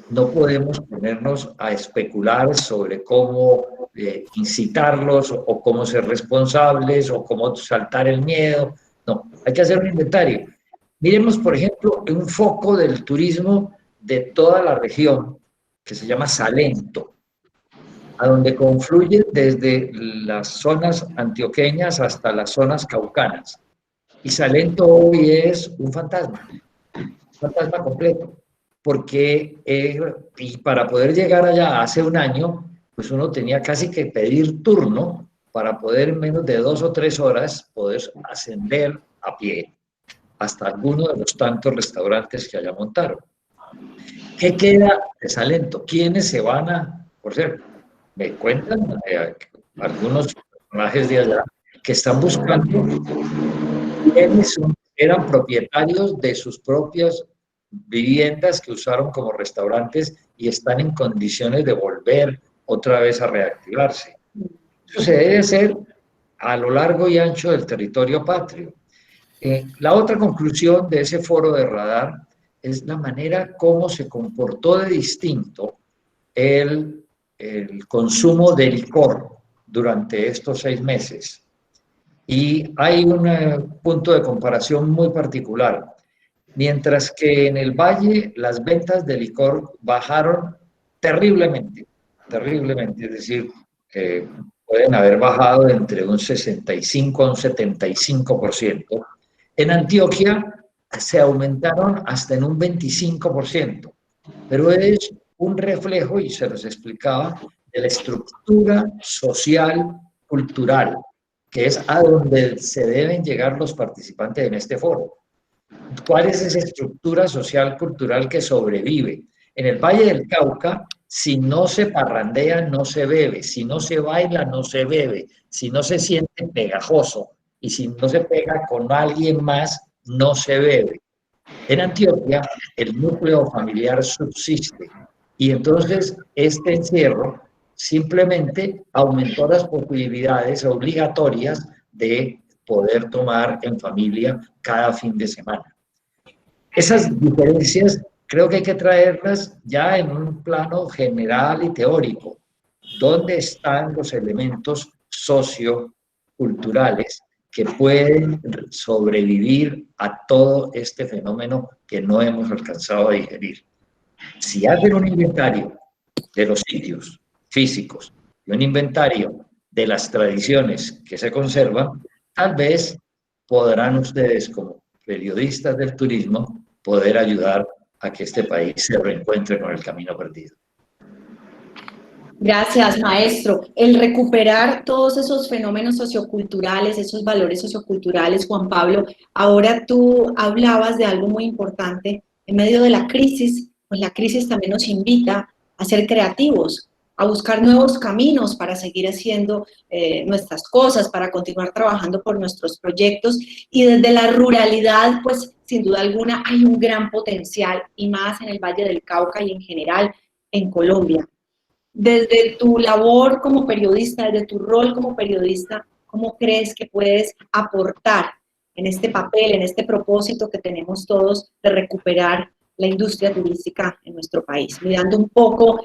no podemos ponernos a especular sobre cómo incitarlos o cómo ser responsables o cómo saltar el miedo. No, hay que hacer un inventario. Miremos, por ejemplo, un foco del turismo de toda la región que se llama Salento, a donde confluyen desde las zonas antioqueñas hasta las zonas caucanas. Y Salento hoy es un fantasma completo, porque y para poder llegar allá hace un año, pues uno tenía casi que pedir turno para poder en menos de 2 o 3 horas poder ascender a pie hasta alguno de los tantos restaurantes que allá montaron. ¿Qué queda de Salento? ¿Quiénes se van a, por cierto, me cuentan algunos personajes de allá que están buscando quiénes eran propietarios de sus propias viviendas que usaron como restaurantes y están en condiciones de volver otra vez a reactivarse? Eso se debe hacer a lo largo y ancho del territorio patrio. La otra conclusión de ese foro de Radar es la manera como se comportó de distinto el consumo de licor durante estos 6 meses. Y hay un punto de comparación muy particular. mientras que en el Valle las ventas de licor bajaron terriblemente, terriblemente, es decir, pueden haber bajado entre un 65 a un 75%. En Antioquia se aumentaron hasta en un 25%, pero es un reflejo, y se los explicaba, de la estructura social, cultural, que es a donde se deben llegar los participantes en este foro. ¿Cuál es esa estructura social, cultural que sobrevive? En el Valle del Cauca, si no se parrandea, no se bebe, si no se baila, no se bebe, si no se siente pegajoso y si no se pega con alguien más, no se bebe. En Antioquia, el núcleo familiar subsiste y entonces este encierro simplemente aumentó las posibilidades obligatorias de poder tomar en familia cada fin de semana. Esas diferencias creo que hay que traerlas ya en un plano general y teórico. ¿Dónde están los elementos socioculturales que pueden sobrevivir a todo este fenómeno que no hemos alcanzado a digerir? Si hacen un inventario de los sitios físicos y un inventario de las tradiciones que se conservan, tal vez podrán ustedes, como periodistas del turismo, poder ayudar a que este país se reencuentre con el camino perdido. Gracias, maestro. El recuperar todos esos fenómenos socioculturales, esos valores socioculturales, Juan Pablo, ahora tú hablabas de algo muy importante. En medio de la crisis, pues la crisis también nos invita a ser creativos, a buscar nuevos caminos para seguir haciendo nuestras cosas, para continuar trabajando por nuestros proyectos. Y desde la ruralidad, pues sin duda alguna hay un gran potencial, y más en el Valle del Cauca y en general en Colombia. Desde tu labor como periodista, desde tu rol como periodista, ¿cómo crees que puedes aportar en este papel, en este propósito que tenemos todos de recuperar la industria turística en nuestro país? Mirando un poco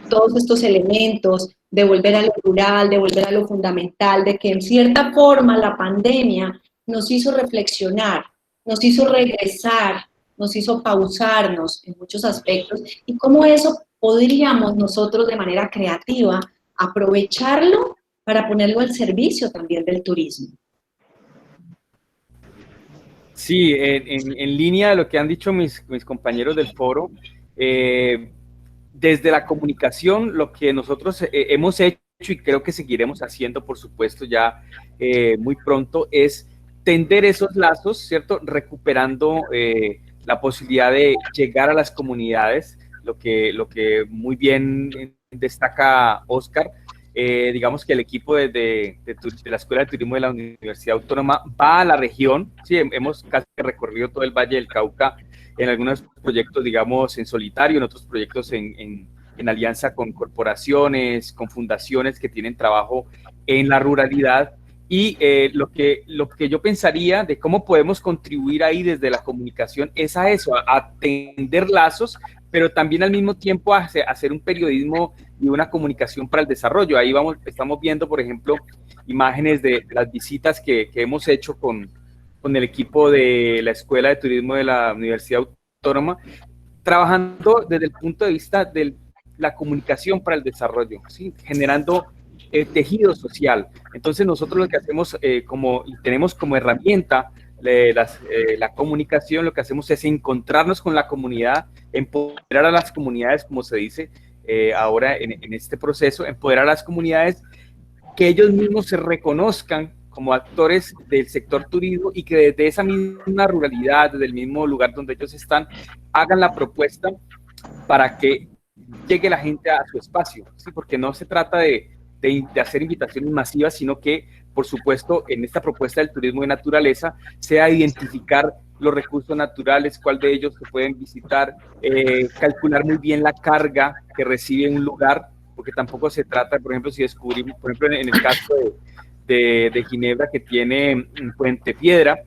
todos estos elementos de volver a lo rural, de volver a lo fundamental, de que en cierta forma la pandemia nos hizo reflexionar, nos hizo regresar, nos hizo pausarnos en muchos aspectos, y cómo eso podríamos nosotros de manera creativa aprovecharlo para ponerlo al servicio también del turismo. Sí, en línea de lo que han dicho mis compañeros del foro, desde la comunicación, lo que nosotros hemos hecho y creo que seguiremos haciendo, por supuesto, ya muy pronto, es tender esos lazos, ¿cierto? Recuperando la posibilidad de llegar a las comunidades, lo que muy bien destaca Oscar. Digamos que el equipo de la Escuela de Turismo de la Universidad Autónoma va a la región. Sí, hemos casi recorrido todo el Valle del Cauca en algunos proyectos, digamos, en solitario, en otros proyectos en alianza con corporaciones, con fundaciones que tienen trabajo en la ruralidad. Y lo que yo pensaría de cómo podemos contribuir ahí desde la comunicación es a eso, a tender lazos, pero también al mismo tiempo a hacer un periodismo y una comunicación para el desarrollo. Ahí estamos viendo, por ejemplo, imágenes de las visitas que hemos hecho con el equipo de la Escuela de Turismo de la Universidad Autónoma, trabajando desde el punto de vista de la comunicación para el desarrollo, ¿sí? Generando tejido social. Entonces nosotros lo que hacemos tenemos como herramienta la comunicación, lo que hacemos es encontrarnos con la comunidad, empoderar a las comunidades, como se dice ahora en este proceso, empoderar a las comunidades, que ellos mismos se reconozcan como actores del sector turismo y que desde esa misma ruralidad, desde el mismo lugar donde ellos están, hagan la propuesta para que llegue la gente a su espacio, ¿sí? Porque no se trata de hacer invitaciones masivas, sino que, por supuesto, en esta propuesta del turismo de naturaleza, sea identificar los recursos naturales, cuál de ellos se pueden visitar, calcular muy bien la carga que recibe un lugar, porque tampoco se trata, por ejemplo, si descubrimos, por ejemplo, en el caso de Ginebra, que tiene un Puente Piedra,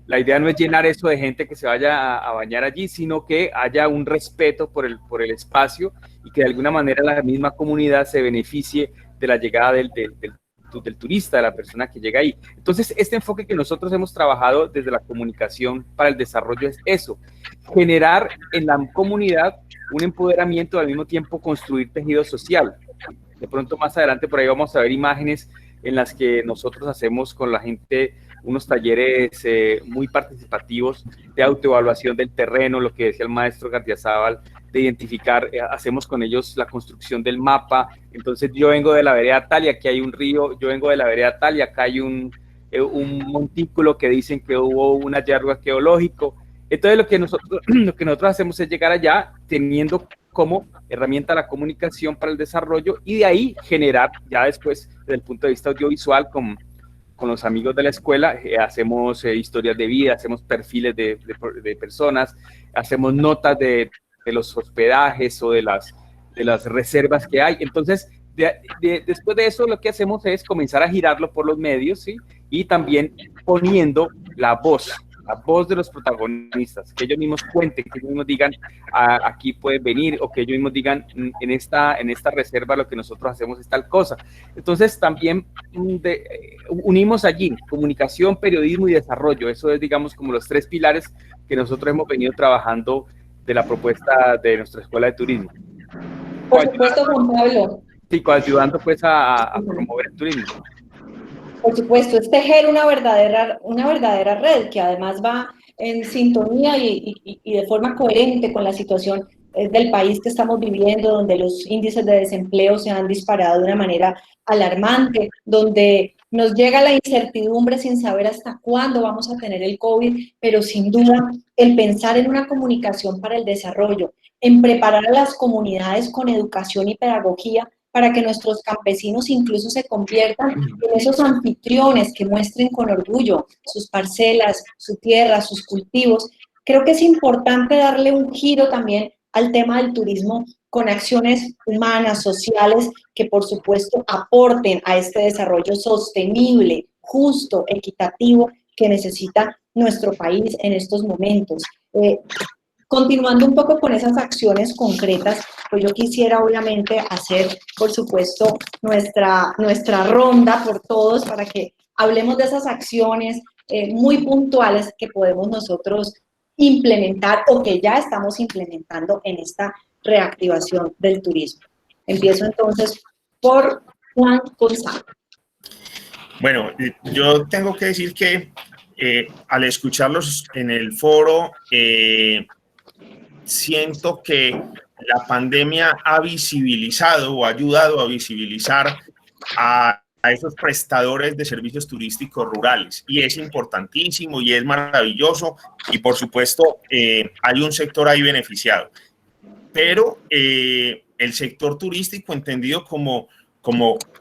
la idea no es llenar eso de gente que se vaya a bañar allí, sino que haya un respeto por el espacio y que de alguna manera la misma comunidad se beneficie de la llegada del del turista, de la persona que llega ahí. Entonces, este enfoque que nosotros hemos trabajado desde la comunicación para el desarrollo es eso, generar en la comunidad un empoderamiento, al mismo tiempo construir tejido social. De pronto más adelante por ahí vamos a ver imágenes en las que nosotros hacemos con la gente unos talleres muy participativos de autoevaluación del terreno, lo que decía el maestro Gardiazabal, de identificar, hacemos con ellos la construcción del mapa. Entonces yo vengo de la vereda tal y aquí hay un río, yo vengo de la vereda tal y acá hay un montículo que dicen que hubo un hallazgo arqueológico. Entonces lo que nosotros hacemos es llegar allá teniendo como herramienta la comunicación para el desarrollo y de ahí generar ya después desde el punto de vista audiovisual con los amigos de la escuela, hacemos historias de vida, hacemos perfiles de personas, hacemos notas de los hospedajes o de las reservas que hay. Entonces, después de eso lo que hacemos es comenzar a girarlo por los medios, ¿sí? Y también poniendo la voz de los protagonistas, que ellos mismos cuenten, que ellos mismos digan, aquí pueden venir, o que ellos mismos digan, en esta reserva lo que nosotros hacemos es tal cosa. Entonces también unimos allí comunicación, periodismo y desarrollo. Eso es, digamos, como los tres pilares que nosotros hemos venido trabajando de la propuesta de nuestra Escuela de Turismo. Por supuesto, Juan Pablo. Sí, ayudando pues a promover el turismo. Por supuesto, es tejer una verdadera red que además va en sintonía y de forma coherente con la situación del país que estamos viviendo, donde los índices de desempleo se han disparado de una manera alarmante, donde nos llega la incertidumbre sin saber hasta cuándo vamos a tener el COVID, pero sin duda el pensar en una comunicación para el desarrollo, en preparar a las comunidades con educación y pedagogía para que nuestros campesinos incluso se conviertan en esos anfitriones que muestren con orgullo sus parcelas, su tierra, sus cultivos. Creo que es importante darle un giro también al tema del turismo con acciones humanas, sociales, que por supuesto aporten a este desarrollo sostenible, justo, equitativo que necesita nuestro país en estos momentos. Continuando un poco con esas acciones concretas, pues yo quisiera obviamente hacer, por supuesto, nuestra ronda por todos para que hablemos de esas acciones muy puntuales que podemos nosotros implementar o que ya estamos implementando en esta reactivación del turismo. Empiezo entonces por Juan González. Bueno, yo tengo que decir que al escucharlos en el foro, siento que la pandemia ha visibilizado o ha ayudado a visibilizar a esos prestadores de servicios turísticos rurales, y es importantísimo y es maravilloso, y por supuesto hay un sector ahí beneficiado, pero el sector turístico entendido como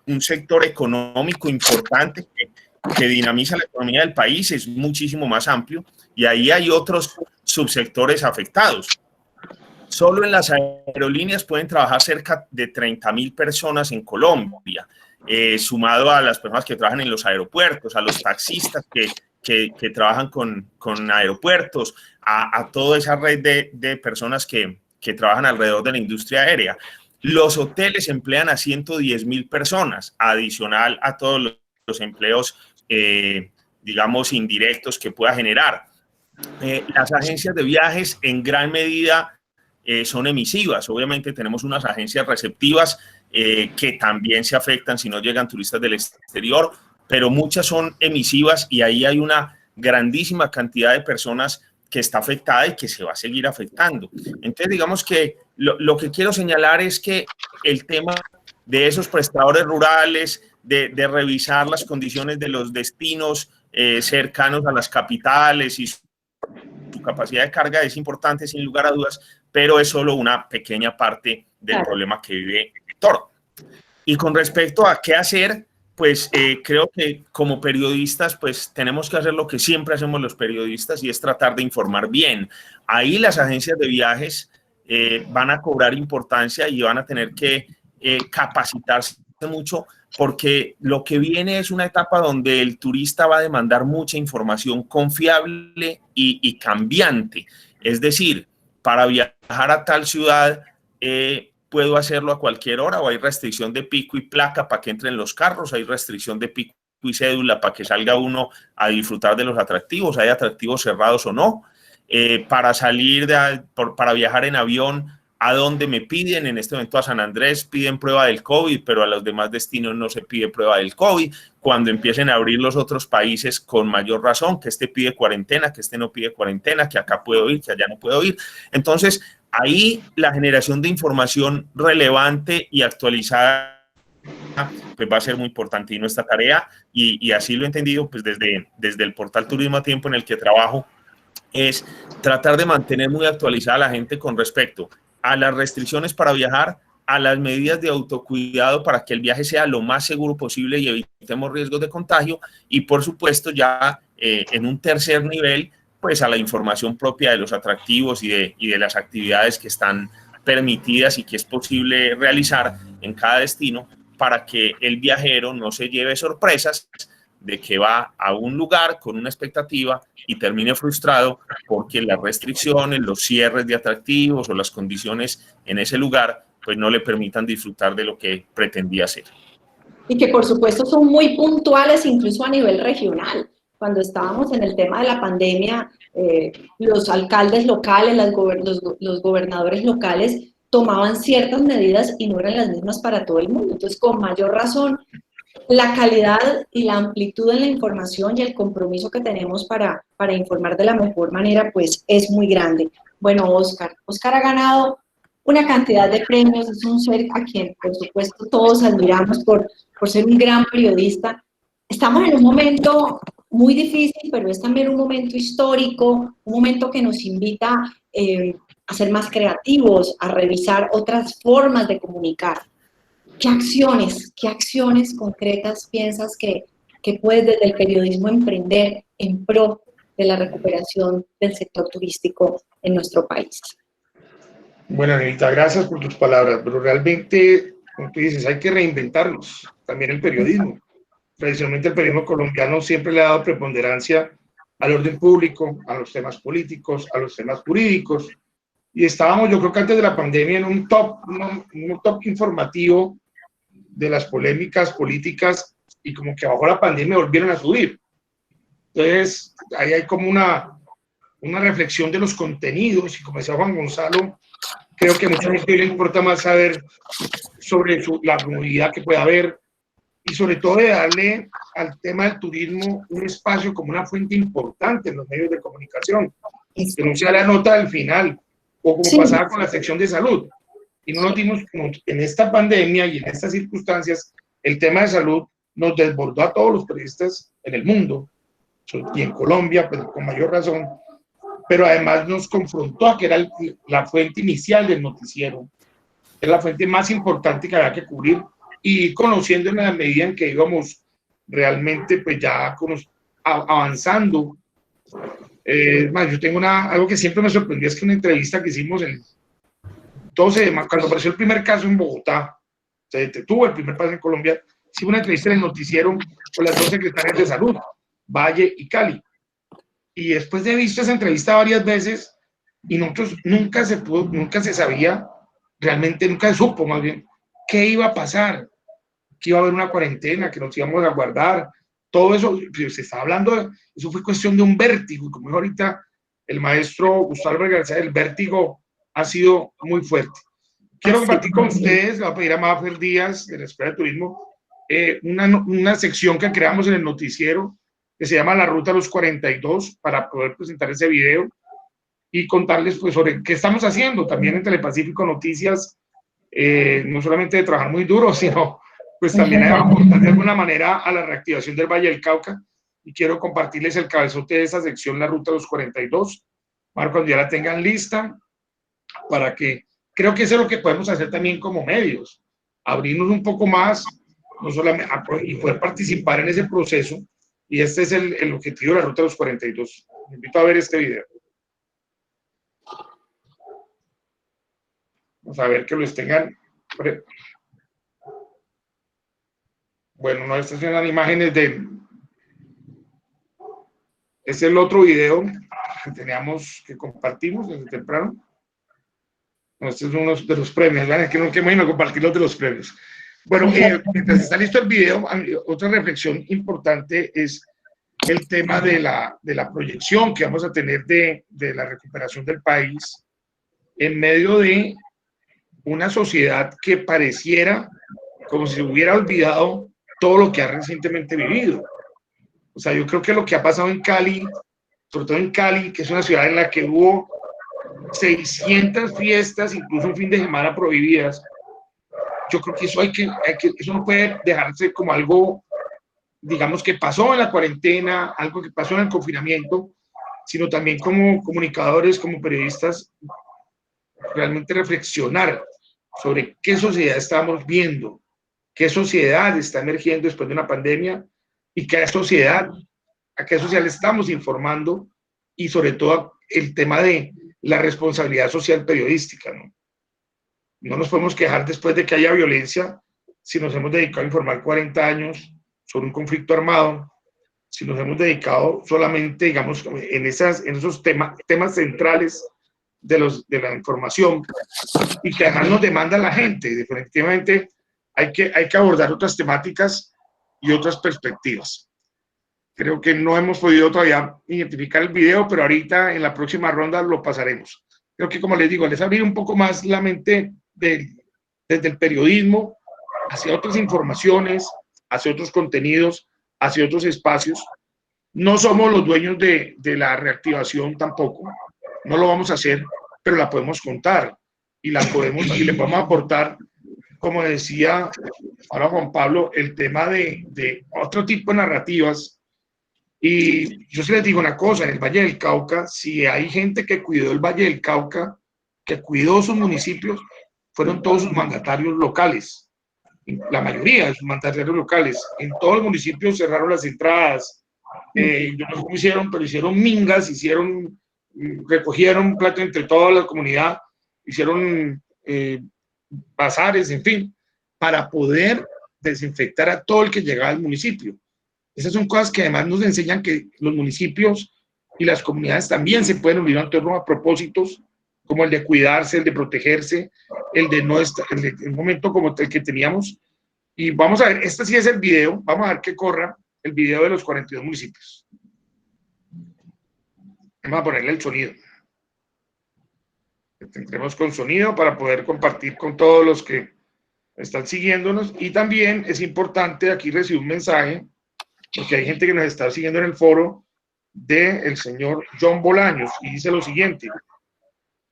un sector económico importante que dinamiza la economía del país es muchísimo más amplio, y ahí hay otros subsectores afectados. Solo en las aerolíneas pueden trabajar cerca de 30.000 personas en Colombia, sumado a las personas que trabajan en los aeropuertos, a los taxistas que trabajan con aeropuertos, a toda esa red de personas que trabajan alrededor de la industria aérea. Los hoteles emplean a 110.000 personas, adicional a todos los empleos, digamos, indirectos que pueda generar. Las agencias de viajes en gran medida son emisivas. Obviamente tenemos unas agencias receptivas que también se afectan si no llegan turistas del exterior, pero muchas son emisivas, y ahí hay una grandísima cantidad de personas que está afectada y que se va a seguir afectando. Entonces, digamos que lo que quiero señalar es que el tema de esos prestadores rurales, de revisar las condiciones de los destinos cercanos a las capitales y su capacidad de carga es importante, sin lugar a dudas, pero es solo una pequeña parte del problema que vive el sector. Y con respecto a qué hacer, pues creo que como periodistas pues tenemos que hacer lo que siempre hacemos los periodistas, y es tratar de informar bien. Ahí las agencias de viajes van a cobrar importancia y van a tener que capacitarse mucho, porque lo que viene es una etapa donde el turista va a demandar mucha información confiable y cambiante. Es decir, para viajar a tal ciudad puedo hacerlo a cualquier hora, o hay restricción de pico y placa para que entren los carros, hay restricción de pico y cédula para que salga uno a disfrutar de los atractivos, hay atractivos cerrados o no, para salir, para viajar en avión, a dónde me piden. En este momento a San Andrés piden prueba del COVID, pero a los demás destinos no se pide prueba del COVID. Cuando empiecen a abrir los otros países, con mayor razón, que este pide cuarentena, que este no pide cuarentena, que acá puedo ir, que allá no puedo ir. Entonces, ahí la generación de información relevante y actualizada pues va a ser muy importante, y nuestra tarea, y así lo he entendido pues desde el portal Turismo a Tiempo en el que trabajo, es tratar de mantener muy actualizada a la gente con respecto a las restricciones para viajar, a las medidas de autocuidado para que el viaje sea lo más seguro posible y evitemos riesgos de contagio, y por supuesto ya en un tercer nivel, pues a la información propia de los atractivos y de las actividades que están permitidas y que es posible realizar en cada destino, para que el viajero no se lleve sorpresas de que va a un lugar con una expectativa y termine frustrado porque las restricciones, los cierres de atractivos o las condiciones en ese lugar pues no le permitan disfrutar de lo que pretendía hacer. Y que por supuesto son muy puntuales incluso a nivel regional. Cuando estábamos en el tema de la pandemia, los alcaldes locales, los gobernadores locales tomaban ciertas medidas y no eran las mismas para todo el mundo. Entonces, con mayor razón, la calidad y la amplitud en la información y el compromiso que tenemos para informar de la mejor manera, pues es muy grande. Bueno, Oscar ha ganado una cantidad de premios, es un ser a quien, por supuesto, todos admiramos por ser un gran periodista. Estamos en un momento muy difícil, pero es también un momento histórico, un momento que nos invita a ser más creativos, a revisar otras formas de comunicar. ¿Qué acciones concretas piensas que puedes desde el periodismo emprender en pro de la recuperación del sector turístico en nuestro país? Bueno, Anita, gracias por tus palabras, pero realmente, como tú dices, hay que reinventarnos, también el periodismo. Tradicionalmente el periodismo colombiano siempre le ha dado preponderancia al orden público, a los temas políticos, a los temas jurídicos, y estábamos, yo creo que antes de la pandemia, en un top informativo de las polémicas políticas, y como que bajo la pandemia volvieron a subir. Entonces, ahí hay como una reflexión de los contenidos, y como decía Juan Gonzalo, creo que a mucha gente le importa más saber sobre la comunidad que pueda haber, y sobre todo de darle al tema del turismo un espacio como una fuente importante en los medios de comunicación, que no sea la nota del final, o como pasaba con la sección de salud. Y no nos dimos, como en esta pandemia y en estas circunstancias, el tema de salud nos desbordó a todos los periodistas en el mundo, y en Colombia, pues con mayor razón, pero además nos confrontó a que era la fuente inicial del noticiero, es la fuente más importante que había que cubrir, y conociendo en la medida en que íbamos realmente pues ya avanzando. Yo tengo algo que siempre me sorprendió, es que una entrevista que hicimos el 12 de marzo, cuando apareció el primer caso en Bogotá, se detuvo el primer caso en Colombia, hicimos una entrevista en el noticiero con las dos secretarias de salud, Valle y Cali. Y después de visto esa entrevista varias veces, y nosotros nunca se sabía, realmente nunca se supo más bien, qué iba a pasar, que iba a haber una cuarentena, que nos íbamos a guardar, todo eso, se está hablando, eso fue cuestión de un vértigo, como dijo ahorita el maestro Gustavo García, el vértigo ha sido muy fuerte. Quiero compartir con ustedes, le voy a pedir a Mafer Díaz, de la Escuela de Turismo, una sección que creamos en el noticiero, que se llama La Ruta de los 42, para poder presentar ese video y contarles pues sobre qué estamos haciendo también en Telepacífico Noticias, no solamente de trabajar muy duro, sino pues también de aportar de alguna manera a la reactivación del Valle del Cauca, y quiero compartirles el cabezote de esa sección, La Ruta de los 42, Marco, cuando ya la tengan lista, para que, creo que eso es lo que podemos hacer también como medios, abrirnos un poco más, no solamente, y poder participar en ese proceso, y este es el objetivo de La Ruta de los 42. Les invito a ver este video. Vamos a ver que los tengan. Bueno, no, estas son imágenes de... Es el otro video que teníamos, que compartimos desde temprano. Este es uno de los premios, ¿verdad? Que no que bueno compartir los de los premios. Bueno, mientras está listo el video, otra reflexión importante es el tema de la proyección que vamos a tener de la recuperación del país en medio de una sociedad que pareciera como si se hubiera olvidado todo lo que ha recientemente vivido. O sea, yo creo que lo que ha pasado en Cali, sobre todo en Cali, que es una ciudad en la que hubo 600 fiestas, incluso un fin de semana prohibidas, yo creo que eso eso no puede dejarse como algo, digamos, que pasó en la cuarentena, algo que pasó en el confinamiento, sino también como comunicadores, como periodistas, realmente reflexionar sobre qué sociedad estamos viendo, qué sociedad está emergiendo después de una pandemia y a qué sociedad le estamos informando, y sobre todo el tema de la responsabilidad social periodística, ¿no? No nos podemos quejar después de que haya violencia si nos hemos dedicado a informar 40 años sobre un conflicto armado, si nos hemos dedicado solamente, digamos, en esos temas centrales de la información, y que además nos demanda la gente. Definitivamente hay que abordar otras temáticas y otras perspectivas. Creo que no hemos podido todavía identificar el video, pero ahorita en la próxima ronda lo pasaremos. Creo que, como les digo, les abrir un poco más la mente desde el periodismo hacia otras informaciones, hacia otros contenidos, hacia otros espacios. No somos los dueños de la reactivación tampoco, no lo vamos a hacer, pero la podemos contar y le podemos aportar, como decía ahora Juan Pablo, el tema de otro tipo de narrativas. Y yo sí les digo una cosa, en el Valle del Cauca, si hay gente que cuidó el Valle del Cauca, que cuidó sus municipios, fueron todos sus mandatarios locales, la mayoría de sus mandatarios locales. En todos los municipios cerraron las entradas, yo no sé cómo hicieron, pero hicieron mingas, recogieron plata entre toda la comunidad, hicieron bazares, en fin, para poder desinfectar a todo el que llegaba al municipio. Esas son cosas que además nos enseñan que los municipios y las comunidades también se pueden unir en torno a propósitos como el de cuidarse, el de protegerse, el de no estar, el momento como el que teníamos. Y vamos a ver, este sí es el video, vamos a ver que corra el video de los 42 municipios. Vamos a ponerle el sonido. Entremos con sonido para poder compartir con todos los que están siguiéndonos. Y también es importante, aquí recibí un mensaje, porque hay gente que nos está siguiendo en el foro del señor John Bolaños, y dice lo siguiente: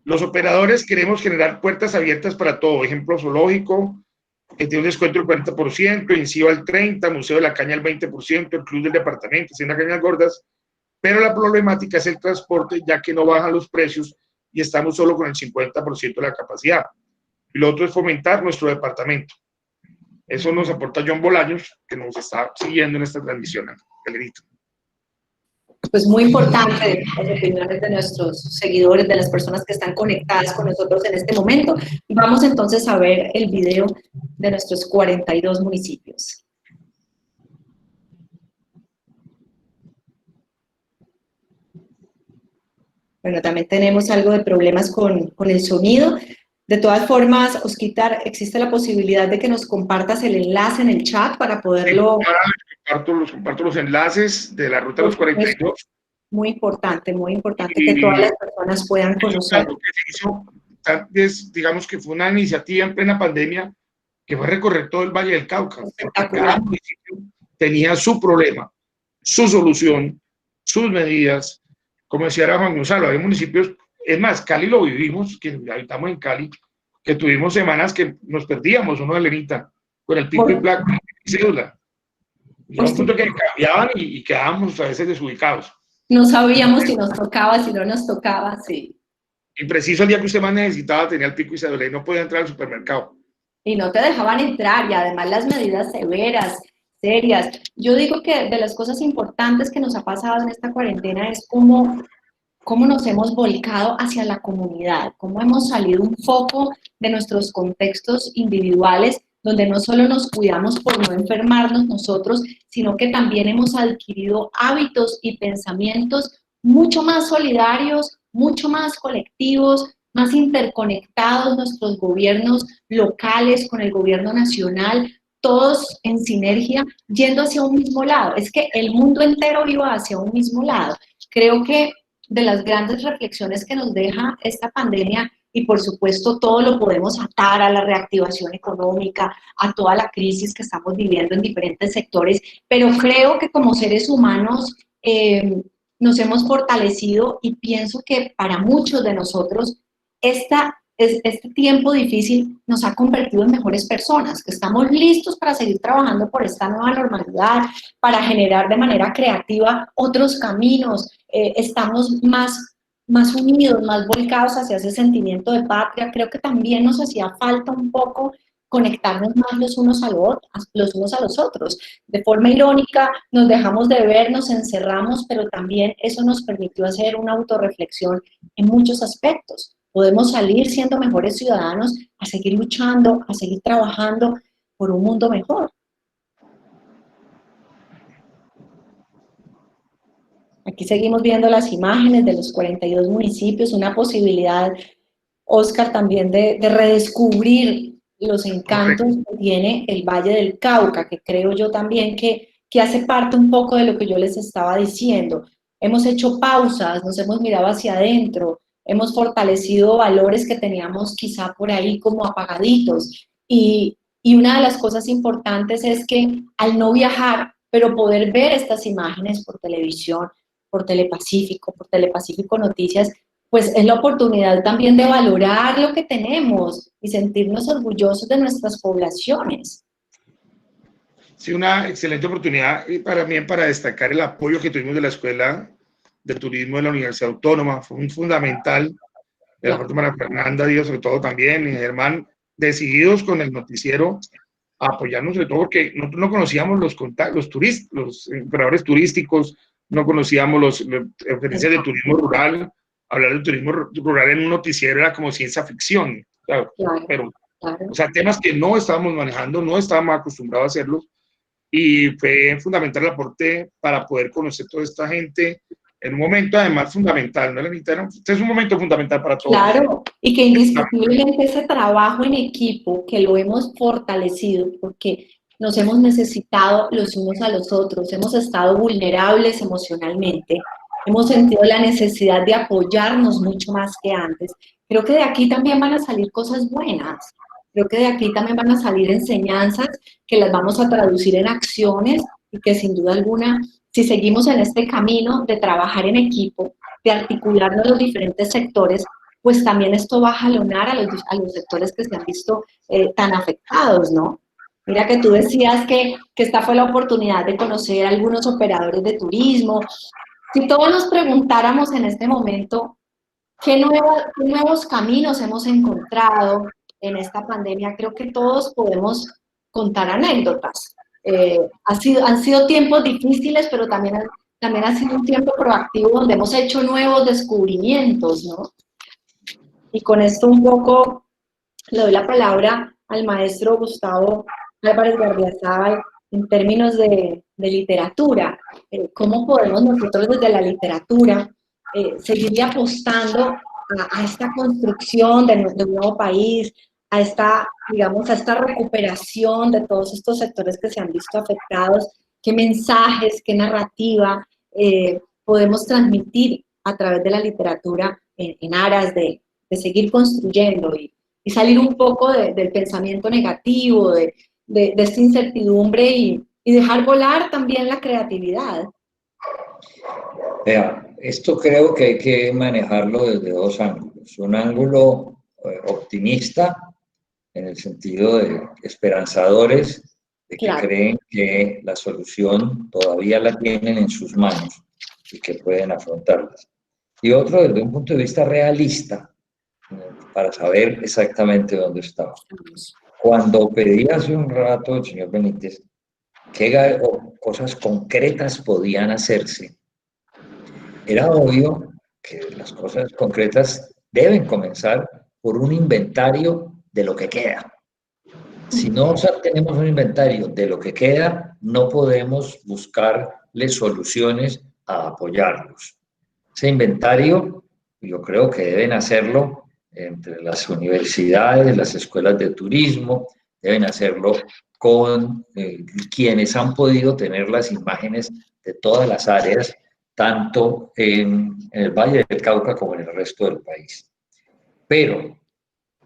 los operadores queremos generar puertas abiertas para todo, ejemplo zoológico, que tiene un descuento del 40%, Inciba el 30%, Museo de la Caña el 20%, el Club del Departamento, Hacienda Cañas Gordas, pero la problemática es el transporte, ya que no bajan los precios y estamos solo con el 50% de la capacidad. Y lo otro es fomentar nuestro departamento. Eso nos aporta John Bolaños, que nos está siguiendo en esta transmisión. Galerito. Pues muy importante las opiniones de nuestros seguidores, de las personas que están conectadas con nosotros en este momento. Vamos entonces a ver el video de nuestros 42 municipios. Bueno, también tenemos algo de problemas con el sonido. De todas formas, Osquitar, existe la posibilidad de que nos compartas el enlace en el chat para poderlo... Sí, comparto los enlaces de la ruta de los 42. Muy importante que todas las personas puedan conocer. Algo que se hizo antes, digamos que fue una iniciativa en plena pandemia, que fue recorrer todo el Valle del Cauca. Cada municipio tenía su problema, su solución, sus medidas. Como decía Juan Gonzalo, hay municipios, es más, Cali lo vivimos, que habitamos en Cali, que tuvimos semanas que nos perdíamos, uno de Lenita, con el pico y placa y cédula. Y un punto que cambiaban y quedábamos a veces desubicados. No sabíamos si nos tocaba, si no nos tocaba, sí. Y preciso el día que usted más necesitaba tenía el pico y cédula y no podía entrar al supermercado. Y no te dejaban entrar, y además las medidas severas, serias. Yo digo que de las cosas importantes que nos ha pasado en esta cuarentena es cómo nos hemos volcado hacia la comunidad, cómo hemos salido un poco de nuestros contextos individuales, donde no solo nos cuidamos por no enfermarnos nosotros, sino que también hemos adquirido hábitos y pensamientos mucho más solidarios, mucho más colectivos, más interconectados nuestros gobiernos locales con el gobierno nacional, todos en sinergia, yendo hacia un mismo lado. Es que el mundo entero iba hacia un mismo lado. Creo que de las grandes reflexiones que nos deja esta pandemia, y por supuesto todo lo podemos atar a la reactivación económica, a toda la crisis que estamos viviendo en diferentes sectores, pero creo que como seres humanos nos hemos fortalecido y pienso que para muchos de nosotros este tiempo difícil nos ha convertido en mejores personas, que estamos listos para seguir trabajando por esta nueva normalidad, para generar de manera creativa otros caminos, estamos más unidos, más volcados hacia ese sentimiento de patria. Creo que también nos hacía falta un poco conectarnos más los unos a los otros. De forma irónica, nos dejamos de ver, nos encerramos, pero también eso nos permitió hacer una autorreflexión en muchos aspectos. Podemos salir siendo mejores ciudadanos, a seguir luchando, a seguir trabajando por un mundo mejor. Aquí seguimos viendo las imágenes de los 42 municipios, una posibilidad, Oscar, también de redescubrir los encantos que tiene el Valle del Cauca, que creo yo también que hace parte un poco de lo que yo les estaba diciendo. Hemos hecho pausas, nos hemos mirado hacia adentro, hemos fortalecido valores que teníamos quizá por ahí como apagaditos. Y una de las cosas importantes es que al no viajar, pero poder ver estas imágenes por televisión, por Telepacífico Noticias, pues es la oportunidad también de valorar lo que tenemos y sentirnos orgullosos de nuestras poblaciones. Sí, una excelente oportunidad para mí para destacar el apoyo que tuvimos de la Escuela de Turismo de la Universidad Autónoma. Fue un fundamental de la parte de María Fernanda Díaz, sobre todo también, y Germán, decididos con el noticiero a apoyarnos, sobre todo porque nosotros no conocíamos los operadores turísticos, no conocíamos las referencias de turismo rural. Hablar de turismo rural en un noticiero era como ciencia ficción, claro. O sea, temas que no estábamos manejando, no estábamos acostumbrados a hacerlos, y fue fundamental el aporte para poder conocer toda esta gente en un momento además fundamental, ¿no, Elenita? Es un momento fundamental para todos. Claro, y que indiscutiblemente ese trabajo en equipo que lo hemos fortalecido porque nos hemos necesitado los unos a los otros, hemos estado vulnerables emocionalmente, hemos sentido la necesidad de apoyarnos mucho más que antes. Creo que de aquí también van a salir cosas buenas, creo que de aquí también van a salir enseñanzas que las vamos a traducir en acciones y que sin duda alguna, si seguimos en este camino de trabajar en equipo, de articularnos los diferentes sectores, pues también esto va a jalonar a los sectores que se han visto tan afectados, ¿no? Mira que tú decías que esta fue la oportunidad de conocer a algunos operadores de turismo. Si todos nos preguntáramos en este momento qué nuevos caminos hemos encontrado en esta pandemia, creo que todos podemos contar anécdotas. Han sido tiempos difíciles, pero también ha sido un tiempo proactivo donde hemos hecho nuevos descubrimientos, ¿no? Y con esto un poco le doy la palabra al maestro Gustavo Álvarez Gardiazabal en términos de literatura. ¿Cómo podemos nosotros desde la literatura seguirle apostando a esta construcción de un nuevo país, a esta recuperación de todos estos sectores que se han visto afectados? ¿Qué mensajes, qué narrativa podemos transmitir a través de la literatura en aras de seguir construyendo y salir un poco del pensamiento negativo, de esta incertidumbre y dejar volar también la creatividad? Vea, esto creo que hay que manejarlo desde dos ángulos. Un ángulo optimista, en el sentido de esperanzadores, de que creen que la solución todavía la tienen en sus manos y que pueden afrontarlas. Y otro desde un punto de vista realista, para saber exactamente dónde estamos. Cuando pedí hace un rato el señor Benítez qué cosas concretas podían hacerse, era obvio que las cosas concretas deben comenzar por un inventario de lo que queda. Si no tenemos un inventario de lo que queda, no podemos buscarle soluciones a apoyarlos. Ese inventario yo creo que deben hacerlo entre las universidades, las escuelas de turismo, deben hacerlo con quienes han podido tener las imágenes de todas las áreas, tanto en el Valle del Cauca como en el resto del país. Pero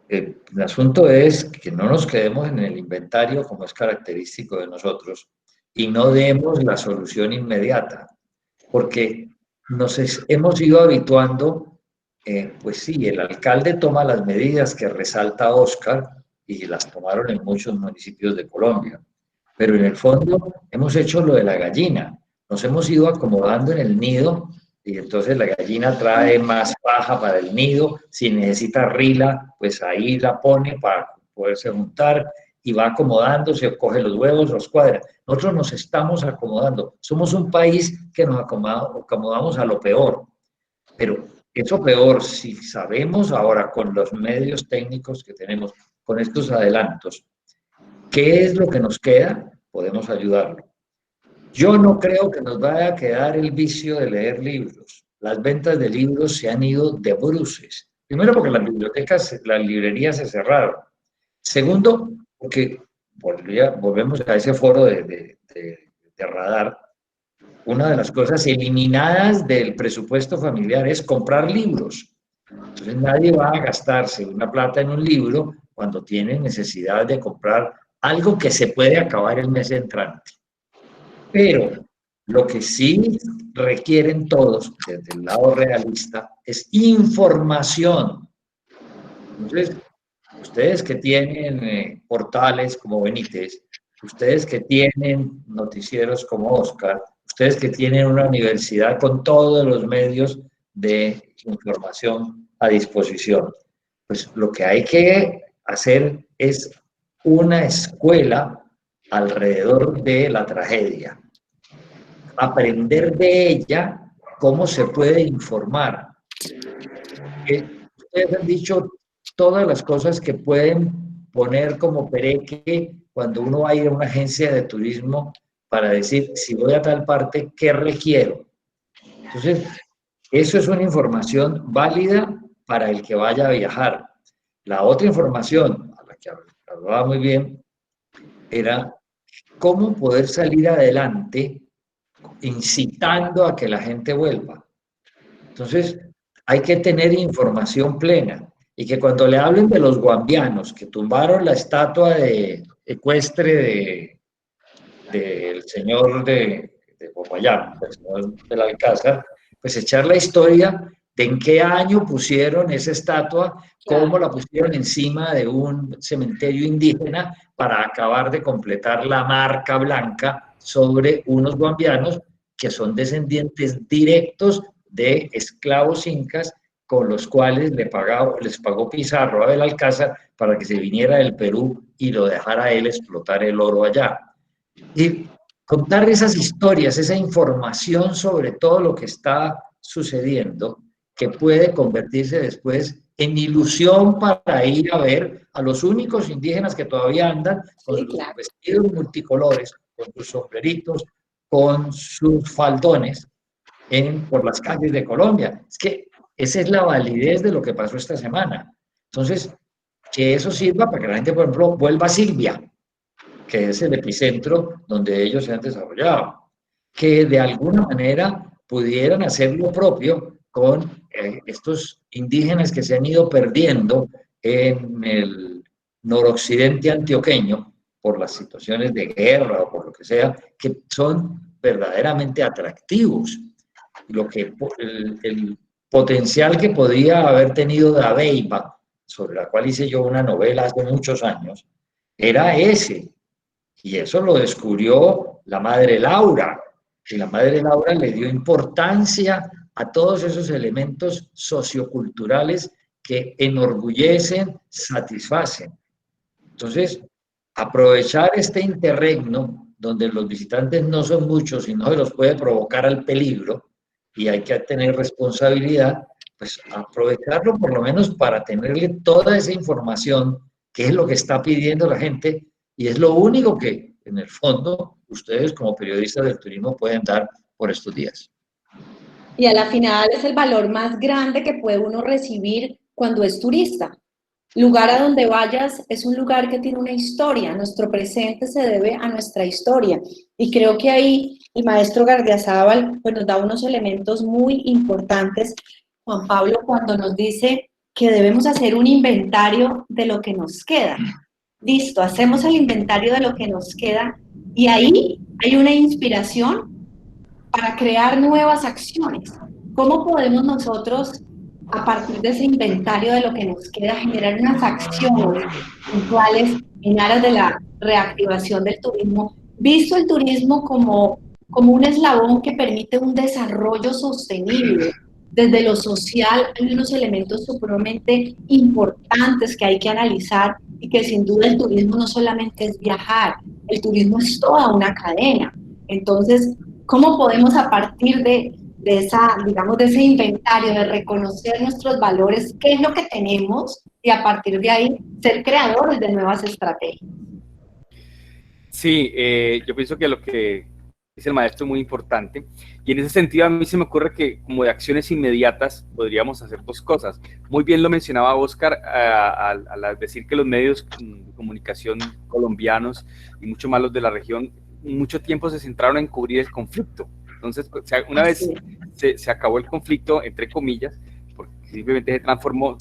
el asunto es que no nos quedemos en el inventario como es característico de nosotros y no demos la solución inmediata, porque nos hemos ido habituando, pues sí, el alcalde toma las medidas que resalta Oscar y las tomaron en muchos municipios de Colombia, pero en el fondo hemos hecho lo de la gallina, nos hemos ido acomodando en el nido y entonces la gallina trae más paja para el nido, si necesita rila, pues ahí la pone para poderse juntar y va acomodándose, coge los huevos, los cuadra. Nosotros nos estamos acomodando, somos un país que nos acomodamos a lo peor, pero eso peor, si sabemos ahora con los medios técnicos que tenemos, con estos adelantos, ¿qué es lo que nos queda? Podemos ayudarlo. Yo no creo que nos vaya a quedar el vicio de leer libros. Las ventas de libros se han ido de bruces. Primero, porque las bibliotecas, las librerías se cerraron. Segundo, porque volvemos a ese foro de Radar. Una de las cosas eliminadas del presupuesto familiar es comprar libros. Entonces nadie va a gastarse una plata en un libro cuando tiene necesidad de comprar algo que se puede acabar el mes entrante. Pero lo que sí requieren todos, desde el lado realista, es información. Entonces, ustedes que tienen portales como Benítez, ustedes que tienen noticieros como Oscar, ustedes que tienen una universidad con todos los medios de información a disposición, pues lo que hay que hacer es una escuela alrededor de la tragedia. Aprender de ella cómo se puede informar. Ustedes han dicho todas las cosas que pueden poner como pereque cuando uno va a ir a una agencia de turismo para decir, si voy a tal parte, ¿qué requiero? Entonces, eso es una información válida para el que vaya a viajar. La otra información, a la que hablaba muy bien, era cómo poder salir adelante incitando a que la gente vuelva. Entonces, hay que tener información plena y que cuando le hablen de los guambianos que tumbaron la estatua ecuestre del señor de Popayán, del señor del Alcázar, pues echar la historia de en qué año pusieron esa estatua, cómo la pusieron encima de un cementerio indígena para acabar de completar la marca blanca sobre unos guambianos que son descendientes directos de esclavos incas con los cuales les pagó Pizarro a Belalcázar para que se viniera del Perú y lo dejara a él explotar el oro allá. Y contar esas historias, esa información sobre todo lo que está sucediendo, que puede convertirse después en ilusión para ir a ver a los únicos indígenas que todavía andan con sus vestidos multicolores, con sus sombreritos, con sus faldones por las calles de Colombia. Es que esa es la validez de lo que pasó esta semana. Entonces, que eso sirva para que la gente, por ejemplo, vuelva a Silvia, que es el epicentro donde ellos se han desarrollado, que de alguna manera pudieran hacer lo propio con estos indígenas que se han ido perdiendo en el noroccidente antioqueño por las situaciones de guerra o por lo que sea, que son verdaderamente atractivos. El potencial que podía haber tenido Dabeiba, sobre la cual hice yo una novela hace muchos años, era ese. Y eso lo descubrió la madre Laura. Y la madre Laura le dio importancia a todos esos elementos socioculturales que enorgullecen, satisfacen. Entonces, aprovechar este interregno donde los visitantes no son muchos y no se los puede provocar al peligro y hay que tener responsabilidad, pues aprovecharlo por lo menos para tenerle toda esa información, que es lo que está pidiendo la gente y es lo único que, en el fondo, ustedes como periodistas del turismo pueden dar por estos días. Y a la final es el valor más grande que puede uno recibir cuando es turista. Lugar a donde vayas es un lugar que tiene una historia, nuestro presente se debe a nuestra historia. Y creo que ahí el maestro Gardiazabal pues, nos da unos elementos muy importantes, Juan Pablo, cuando nos dice que debemos hacer un inventario de lo que nos queda. Listo, hacemos el inventario de lo que nos queda y ahí hay una inspiración para crear nuevas acciones. ¿Cómo podemos nosotros, a partir de ese inventario de lo que nos queda, generar unas acciones puntuales en aras de la reactivación del turismo, visto el turismo como un eslabón que permite un desarrollo sostenible? Desde lo social hay unos elementos supremamente importantes que hay que analizar y que sin duda el turismo no solamente es viajar, el turismo es toda una cadena. Entonces, ¿cómo podemos a partir de esa, digamos, de ese inventario, de reconocer nuestros valores, qué es lo que tenemos y a partir de ahí ser creadores de nuevas estrategias? Sí, yo pienso que lo que dice el maestro es muy importante y en ese sentido a mí se me ocurre que como de acciones inmediatas podríamos hacer dos cosas. Muy bien lo mencionaba Oscar al decir que los medios de comunicación colombianos y mucho más los de la región mucho tiempo se centraron en cubrir el conflicto. Entonces, una vez se acabó el conflicto, entre comillas, porque simplemente se transformó,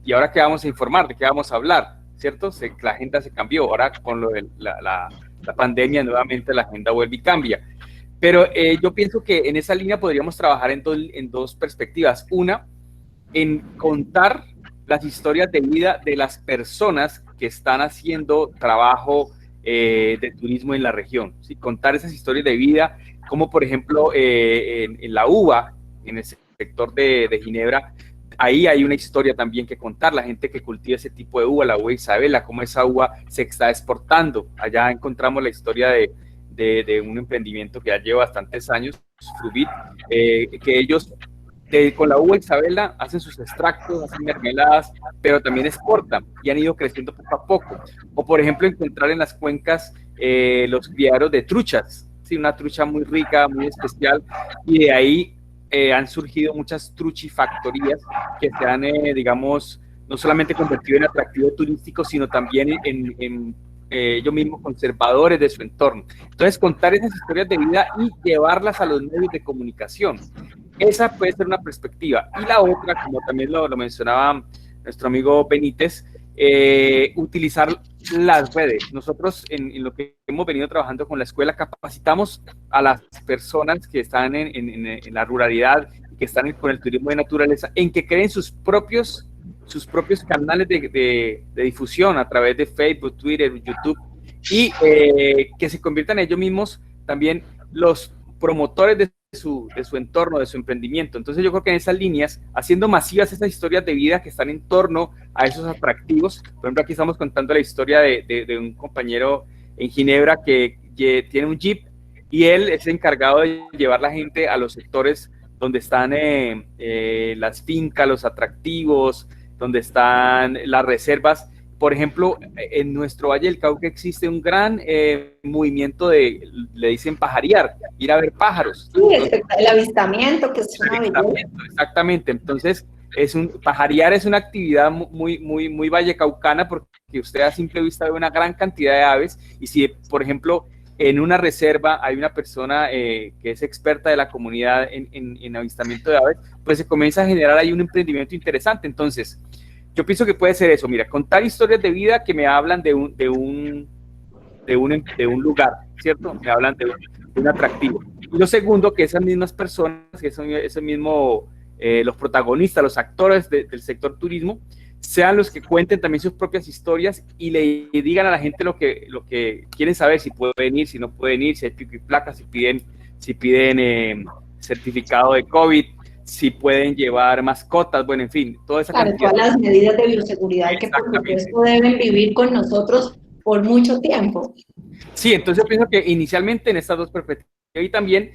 y ahora ¿qué vamos a informar? ¿De qué vamos a hablar? ¿Cierto? La agenda se cambió, ahora con lo de la pandemia nuevamente la agenda vuelve y cambia. Pero yo pienso que en esa línea podríamos trabajar en dos perspectivas. Una, en contar las historias de vida de las personas que están haciendo trabajo de turismo en la región, ¿sí? Contar esas historias de vida, como por ejemplo en la uva, en el sector de Ginebra, ahí hay una historia también que contar, la gente que cultiva ese tipo de uva, la uva Isabela, cómo esa uva se está exportando. Allá encontramos la historia de un emprendimiento que ya lleva bastantes años, Frubit, que ellos con la uva Isabela hacen sus extractos, hacen mermeladas, pero también exportan y han ido creciendo poco a poco. O por ejemplo encontrar en las cuencas los criaderos de truchas, ¿sí? Una trucha muy rica, muy especial, y de ahí han surgido muchas truchifactorías que se han, digamos, no solamente convertido en atractivo turístico, sino también en ellos mismos conservadores de su entorno. Entonces, contar esas historias de vida y llevarlas a los medios de comunicación. Esa puede ser una perspectiva. Y la otra, como también lo mencionaba nuestro amigo Benítez, utilizar las redes. Nosotros en lo que hemos venido trabajando con la escuela capacitamos a las personas que están en la ruralidad, que están con el turismo de naturaleza, en que creen sus propios canales de difusión a través de Facebook, Twitter, YouTube, y que se conviertan ellos mismos también los promotores de su entorno, de su emprendimiento. Entonces yo creo que en esas líneas, haciendo masivas esas historias de vida que están en torno a esos atractivos, por ejemplo aquí estamos contando la historia de un compañero en Ginebra que tiene un jeep y él es encargado de llevar la gente a los sectores donde están las fincas, los atractivos, donde están las reservas. Por ejemplo, en nuestro Valle del Cauca existe un gran movimiento le dicen pajarear, ir a ver pájaros. Sí, el avistamiento, que es una belleza. Exactamente, entonces pajarear es una actividad muy vallecaucana porque usted a simple vista ve una gran cantidad de aves y si, por ejemplo, en una reserva hay una persona que es experta de la comunidad en avistamiento de aves, pues se comienza a generar ahí un emprendimiento interesante. Entonces, yo pienso que puede ser eso, mira, contar historias de vida que me hablan de un lugar, ¿cierto? Me hablan de un atractivo. Y lo segundo, que esas mismas personas, que ese mismo, los protagonistas, los actores del sector turismo, sean los que cuenten también sus propias historias y le digan a la gente lo que quieren saber, si pueden ir, si no pueden ir, si hay pico y placa, si piden certificado de COVID, si pueden llevar mascotas, bueno, en fin, toda esa cantidad. Todas las medidas de bioseguridad que por supuesto deben vivir con nosotros por mucho tiempo. Sí, entonces yo pienso que inicialmente en estas dos perspectivas y también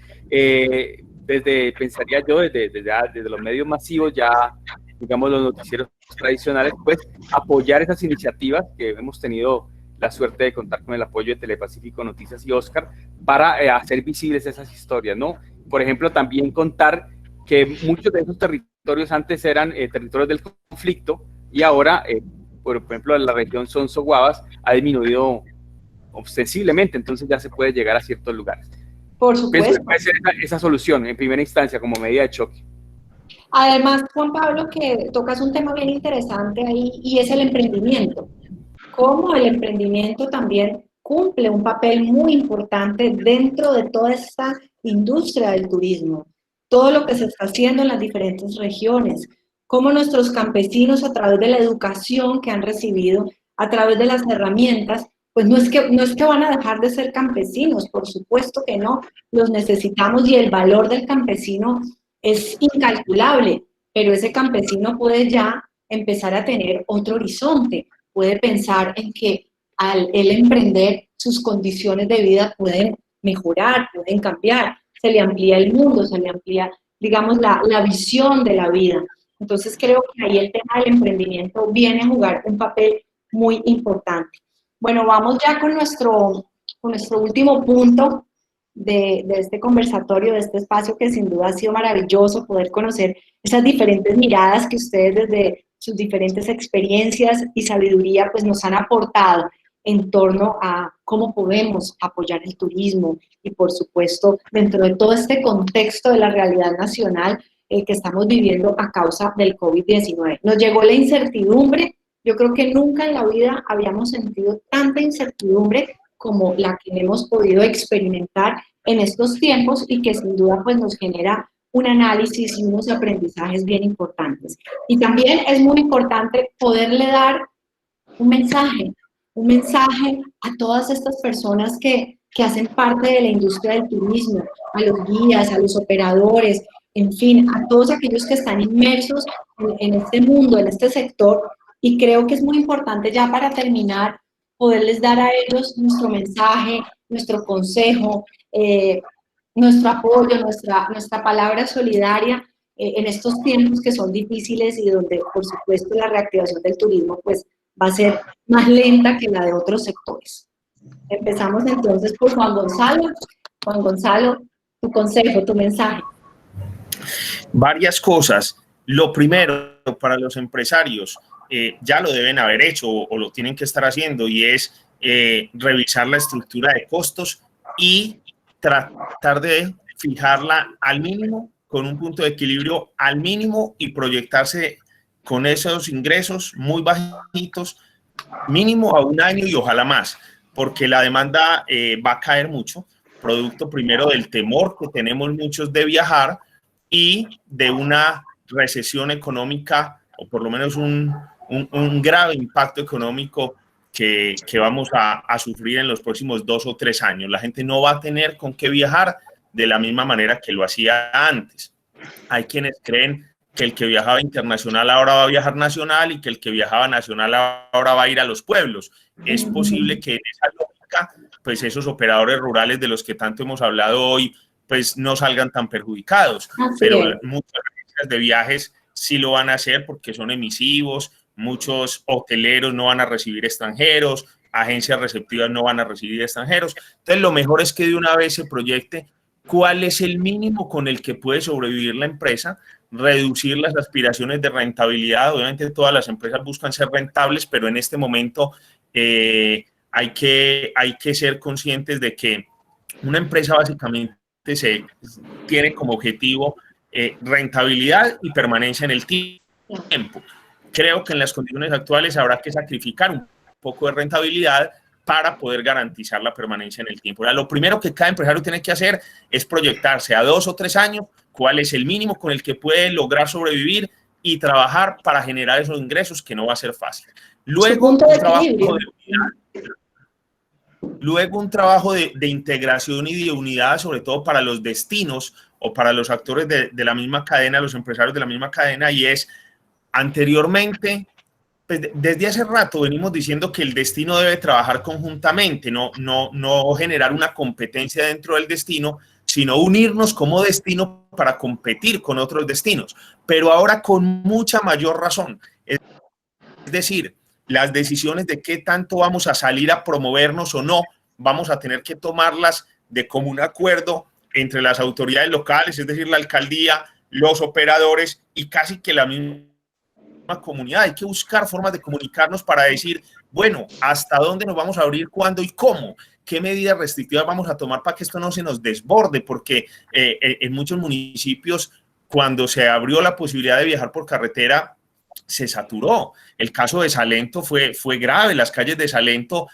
pensaría yo desde los medios masivos ya, digamos los noticieros tradicionales, pues apoyar esas iniciativas que hemos tenido la suerte de contar con el apoyo de Telepacífico Noticias y Oscar para hacer visibles esas historias, ¿no? Por ejemplo, también contar que muchos de esos territorios antes eran territorios del conflicto y ahora, por ejemplo, la región Sonso-Guavas ha disminuido ostensiblemente, entonces ya se puede llegar a ciertos lugares. Por supuesto. Pienso que puede ser esa solución en primera instancia como medida de choque. Además, Juan Pablo, que tocas un tema bien interesante ahí y es el emprendimiento. Cómo el emprendimiento también cumple un papel muy importante dentro de toda esta industria del turismo. Todo lo que se está haciendo en las diferentes regiones, cómo nuestros campesinos a través de la educación que han recibido, a través de las herramientas, pues no es que van a dejar de ser campesinos, por supuesto que no, los necesitamos y el valor del campesino es incalculable, pero ese campesino puede ya empezar a tener otro horizonte, puede pensar en que al él emprender sus condiciones de vida pueden mejorar, pueden cambiar, se le amplía el mundo, se le amplía, digamos, la visión de la vida. Entonces creo que ahí el tema del emprendimiento viene a jugar un papel muy importante. Bueno, vamos ya con nuestro último punto de este conversatorio, de este espacio que sin duda ha sido maravilloso poder conocer esas diferentes miradas que ustedes desde sus diferentes experiencias y sabiduría pues nos han aportado en torno a cómo podemos apoyar el turismo y por supuesto dentro de todo este contexto de la realidad nacional que estamos viviendo a causa del COVID-19. Nos llegó la incertidumbre. Yo creo que nunca en la vida habíamos sentido tanta incertidumbre como la que hemos podido experimentar en estos tiempos y que sin duda pues nos genera un análisis y unos aprendizajes bien importantes. Y también es muy importante poderle dar un mensaje a todas estas personas que hacen parte de la industria del turismo, a los guías, a los operadores, en fin, a todos aquellos que están inmersos en este mundo, en este sector. Y creo que es muy importante ya para terminar, poderles dar a ellos nuestro mensaje, nuestro consejo, nuestro apoyo, nuestra palabra solidaria en estos tiempos que son difíciles y donde, por supuesto, la reactivación del turismo pues, va a ser más lenta que la de otros sectores. Empezamos entonces por Juan Gonzalo. Juan Gonzalo, tu consejo, tu mensaje. Varias cosas. Lo primero, para los empresarios, ya lo deben haber hecho o lo tienen que estar haciendo, y es revisar la estructura de costos y tratar de fijarla al mínimo, con un punto de equilibrio al mínimo, y proyectarse con esos ingresos muy bajitos, mínimo a un año y ojalá más, porque la demanda va a caer mucho, producto primero del temor que tenemos muchos de viajar y de una recesión económica, o por lo menos un grave impacto económico que vamos a sufrir en los próximos 2 o 3 años. La gente no va a tener con qué viajar de la misma manera que lo hacía antes. Hay quienes creen que el que viajaba internacional ahora va a viajar nacional y que el que viajaba nacional ahora va a ir a los pueblos. Es posible que en esa lógica, pues esos operadores rurales de los que tanto hemos hablado hoy, pues no salgan tan perjudicados, pero muchas agencias de viajes sí lo van a hacer porque son emisivos, muchos hoteleros no van a recibir extranjeros, agencias receptivas no van a recibir extranjeros. Entonces lo mejor es que de una vez se proyecte cuál es el mínimo con el que puede sobrevivir la empresa, reducir las aspiraciones de rentabilidad. Obviamente todas las empresas buscan ser rentables, pero en este momento hay que ser conscientes de que una empresa básicamente tiene como objetivo rentabilidad y permanencia en el tiempo. Creo que en las condiciones actuales habrá que sacrificar un poco de rentabilidad para poder garantizar la permanencia en el tiempo. Ahora, lo primero que cada empresario tiene que hacer es proyectarse a 2 o 3 años cuál es el mínimo con el que puede lograr sobrevivir y trabajar para generar esos ingresos, que no va a ser fácil. Luego, un trabajo de integración y de unidad, sobre todo para los destinos o para los actores de la misma cadena, los empresarios de la misma cadena, y es anteriormente, pues desde hace rato venimos diciendo que el destino debe trabajar conjuntamente, no generar una competencia dentro del destino, sino unirnos como destino para competir con otros destinos, pero ahora con mucha mayor razón. Es decir, las decisiones de qué tanto vamos a salir a promovernos o no, vamos a tener que tomarlas de común acuerdo entre las autoridades locales, es decir, la alcaldía, los operadores y casi que la misma comunidad. Hay que buscar formas de comunicarnos para decir, bueno, ¿hasta dónde nos vamos a abrir, cuándo y cómo? ¿Qué medidas restrictivas vamos a tomar para que esto no se nos desborde? Porque en muchos municipios, cuando se abrió la posibilidad de viajar por carretera, se saturó. El caso de Salento fue grave. Las calles de Salento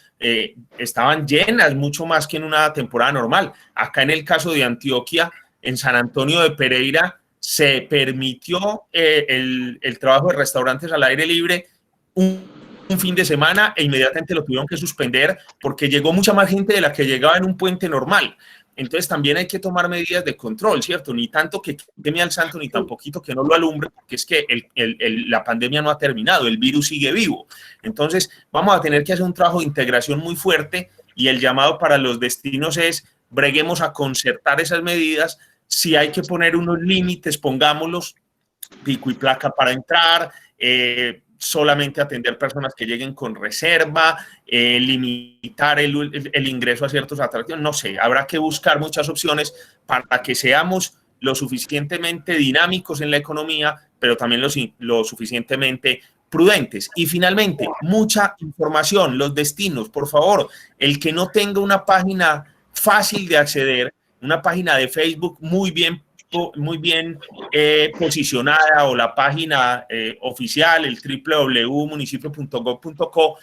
estaban llenas mucho más que en una temporada normal. Acá en el caso de Antioquia, en San Antonio de Pereira, se permitió el trabajo de restaurantes al aire libre un fin de semana e inmediatamente lo tuvieron que suspender porque llegó mucha más gente de la que llegaba en un puente normal. Entonces también hay que tomar medidas de control, ¿cierto? Ni tanto que queme al santo, ni tan poquito que no lo alumbre, porque es que la pandemia no ha terminado, el virus sigue vivo. Entonces vamos a tener que hacer un trabajo de integración muy fuerte y el llamado para los destinos es breguemos a concertar esas medidas. Si hay que poner unos límites, pongámoslos, pico y placa para entrar, solamente atender personas que lleguen con reserva, limitar el ingreso a ciertos atractivos, no sé, habrá que buscar muchas opciones para que seamos lo suficientemente dinámicos en la economía, pero también lo suficientemente prudentes. Y finalmente, mucha información, los destinos, por favor, el que no tenga una página fácil de acceder, una página de Facebook muy bien posicionada o la página oficial, el www.municipio.gov.co,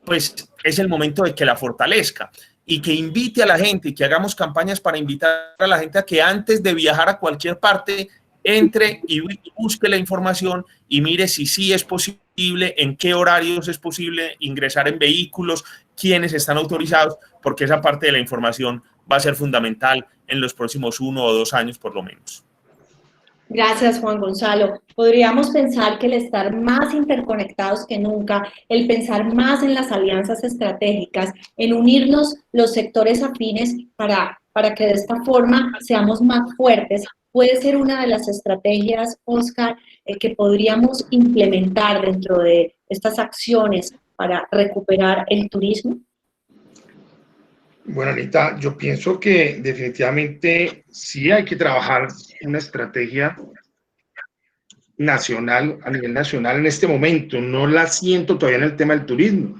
pues es el momento de que la fortalezca y que invite a la gente y que hagamos campañas para invitar a la gente a que antes de viajar a cualquier parte entre y busque la información y mire si sí es posible, en qué horarios es posible ingresar en vehículos, quiénes están autorizados, porque esa parte de la información va a ser fundamental en los próximos 1 o 2 años por lo menos. Gracias, Juan Gonzalo. Podríamos pensar que el estar más interconectados que nunca, el pensar más en las alianzas estratégicas, en unirnos los sectores afines para que de esta forma seamos más fuertes, puede ser una de las estrategias, Oscar, que podríamos implementar dentro de estas acciones para recuperar el turismo. Bueno, Anita, yo pienso que definitivamente sí hay que trabajar una estrategia nacional, a nivel nacional en este momento. No la siento todavía en el tema del turismo.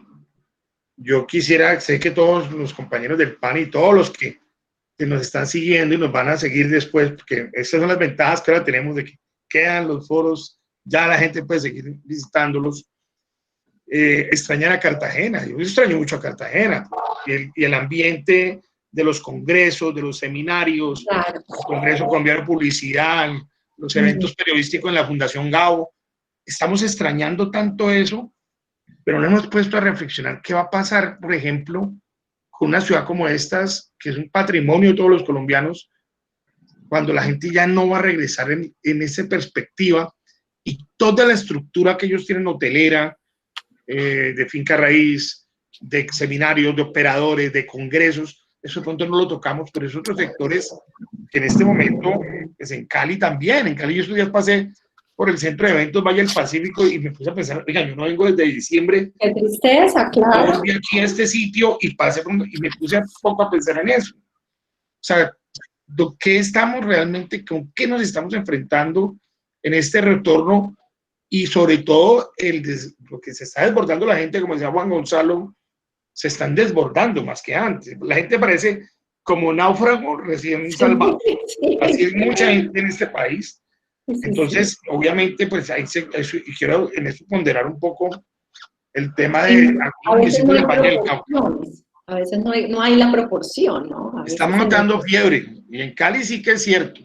Yo quisiera, sé que todos los compañeros del PAN y todos los que nos están siguiendo y nos van a seguir después, porque esas son las ventajas que ahora tenemos de que quedan los foros, ya la gente puede seguir visitándolos. Extrañar a Cartagena, yo extraño mucho a Cartagena y el ambiente de los congresos, de los seminarios, claro. El Congreso Colombiano de Publicidad, los eventos periodísticos en la Fundación Gabo. Estamos extrañando tanto eso, pero no hemos puesto a reflexionar qué va a pasar, por ejemplo, con una ciudad como estas, que es un patrimonio de todos los colombianos, cuando la gente ya no va a regresar en esa perspectiva y toda la estructura que ellos tienen hotelera, de finca raíz, de seminarios, de operadores, de congresos, eso de pronto no lo tocamos, pero esos otros sectores que en este momento, pues en Cali también, en Cali yo estos días pasé por el centro de eventos Valle del Pacífico y me puse a pensar, oiga, yo no vengo desde diciembre. Qué tristeza, claro. Volví aquí a este sitio y pasé y me puse un poco a pensar en eso. O sea, ¿qué estamos realmente, con qué nos estamos enfrentando en este retorno? Y sobre todo, lo que se está desbordando la gente, como decía Juan Gonzalo, se están desbordando más que antes. La gente parece como náufrago recién salvado. Sí. Así es mucha gente en este país. Entonces, obviamente, pues y quiero en eso ponderar un poco el tema de a veces no hay Valle del Cauca. A veces no hay la proporción, ¿no? Estamos notando fiebre, y en Cali sí que es cierto.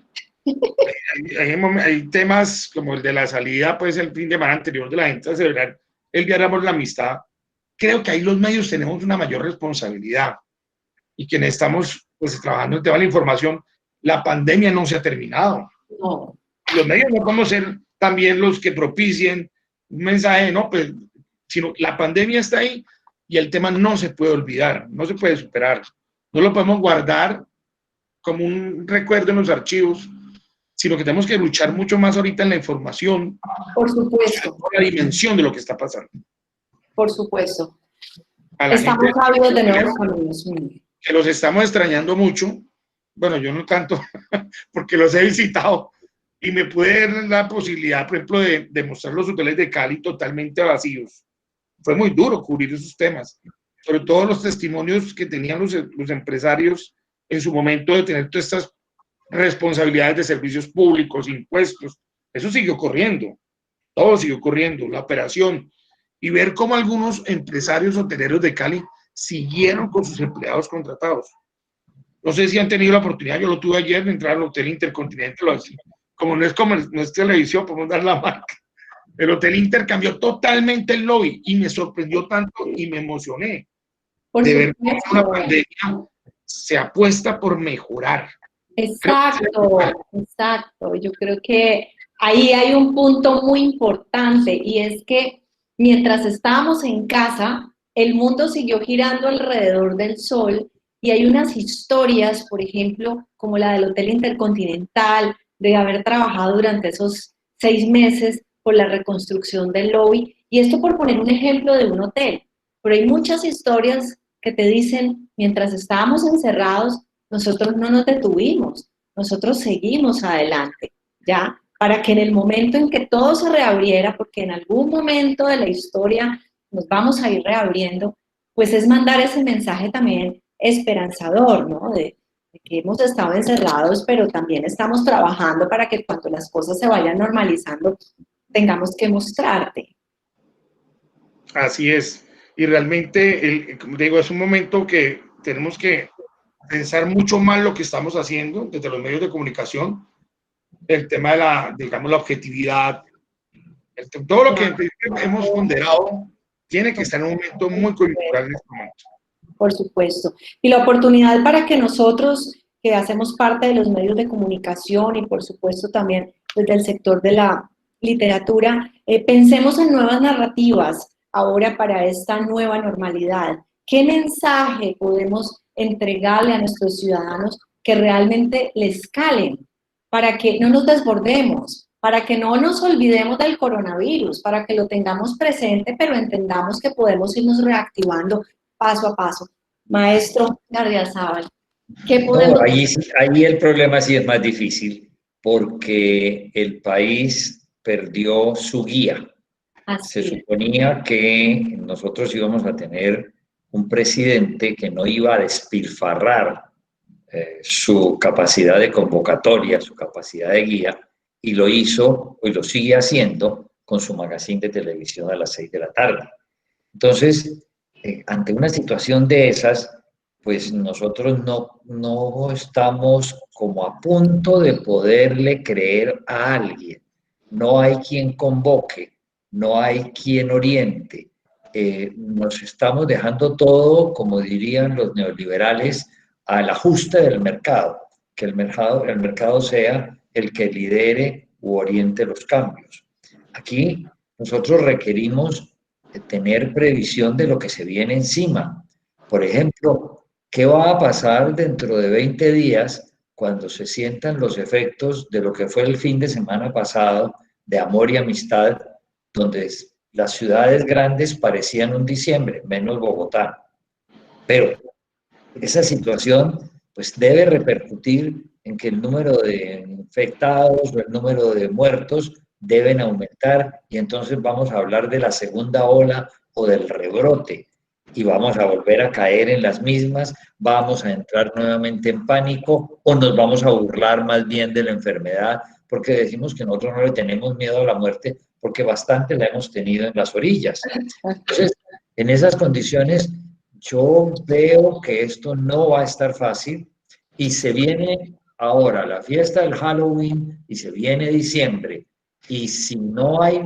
Hay temas como el de la salida, pues el fin de semana anterior de la gente a celebrar el Día del Amor y la Amistad. Creo que ahí los medios tenemos una mayor responsabilidad y quienes estamos pues trabajando en el tema de la información, la pandemia no se ha terminado. No. Los medios no podemos ser también los que propicien un mensaje, no, pues, sino la pandemia está ahí y el tema no se puede olvidar, no se puede superar. No lo podemos guardar como un recuerdo en los archivos, sino que tenemos que luchar mucho más ahorita en la información. Por supuesto. Por la dimensión de lo que está pasando. Por supuesto. Estamos ávidos de nuevos caminos. Que los estamos extrañando mucho. Bueno, yo no tanto, porque los he visitado y me pude dar la posibilidad, por ejemplo, de mostrar los hoteles de Cali totalmente vacíos. Fue muy duro cubrir esos temas, sobre todo los testimonios que tenían los empresarios en su momento de tener todas estas responsabilidades de servicios públicos, impuestos. Eso siguió corriendo, todo siguió corriendo, la operación. Y ver cómo algunos empresarios hoteleros de Cali siguieron con sus empleados contratados. No sé si han tenido la oportunidad, yo lo tuve ayer, de entrar al Hotel Intercontinental, como no es televisión, podemos dar la marca. El Hotel Inter cambió totalmente el lobby y me sorprendió tanto y me emocioné de ver cómo una pandemia se apuesta por mejorar. Exacto, exacto. Yo creo que ahí hay un punto muy importante y es que mientras estábamos en casa, el mundo siguió girando alrededor del sol y hay unas historias, por ejemplo, como la del Hotel Intercontinental, de haber trabajado durante esos 6 meses por la reconstrucción del lobby, y esto por poner un ejemplo de un hotel, pero hay muchas historias que te dicen, mientras estábamos encerrados, nosotros no nos detuvimos, nosotros seguimos adelante, ¿ya? Para que en el momento en que todo se reabriera, porque en algún momento de la historia nos vamos a ir reabriendo, pues es mandar ese mensaje también esperanzador, ¿no? De que hemos estado encerrados, pero también estamos trabajando para que cuando las cosas se vayan normalizando, tengamos que mostrarte. Así es. Y realmente, como te digo, es un momento que tenemos que pensar mucho más lo que estamos haciendo desde los medios de comunicación, el tema de digamos, la objetividad, todo lo que hemos ponderado tiene que estar en un momento muy coyuntural en este momento. Por supuesto. Y la oportunidad para que nosotros, que hacemos parte de los medios de comunicación y por supuesto también desde el sector de la literatura, pensemos en nuevas narrativas ahora para esta nueva normalidad. ¿Qué mensaje podemos entregarle a nuestros ciudadanos que realmente les calen para que no nos desbordemos, para que no nos olvidemos del coronavirus, para que lo tengamos presente, pero entendamos que podemos irnos reactivando paso a paso? Maestro Gardiazabal, ¿qué podemos...? No, ahí el problema sí es más difícil, porque el país perdió su guía. Se suponía que nosotros íbamos a tener un presidente que no iba a despilfarrar su capacidad de convocatoria, su capacidad de guía, y lo hizo, y lo sigue haciendo, con su magazine de televisión a las 6 de la tarde. Entonces, ante una situación de esas, pues nosotros no estamos como a punto de poderle creer a alguien. No hay quien convoque, no hay quien oriente. Nos estamos dejando todo, como dirían los neoliberales, al ajuste del mercado, que el mercado sea el que lidere u oriente los cambios. Aquí nosotros requerimos tener previsión de lo que se viene encima. Por ejemplo, ¿qué va a pasar dentro de 20 días cuando se sientan los efectos de lo que fue el fin de semana pasado de amor y amistad, donde las ciudades grandes parecían un diciembre, menos Bogotá? Pero esa situación pues debe repercutir en que el número de infectados o el número de muertos deben aumentar, y entonces vamos a hablar de la segunda ola o del rebrote y vamos a volver a caer en las mismas, vamos a entrar nuevamente en pánico o nos vamos a burlar más bien de la enfermedad porque decimos que nosotros no le tenemos miedo a la muerte porque bastante la hemos tenido en las orillas. Entonces, en esas condiciones yo veo que esto no va a estar fácil y se viene ahora la fiesta del Halloween y se viene diciembre. Y si no hay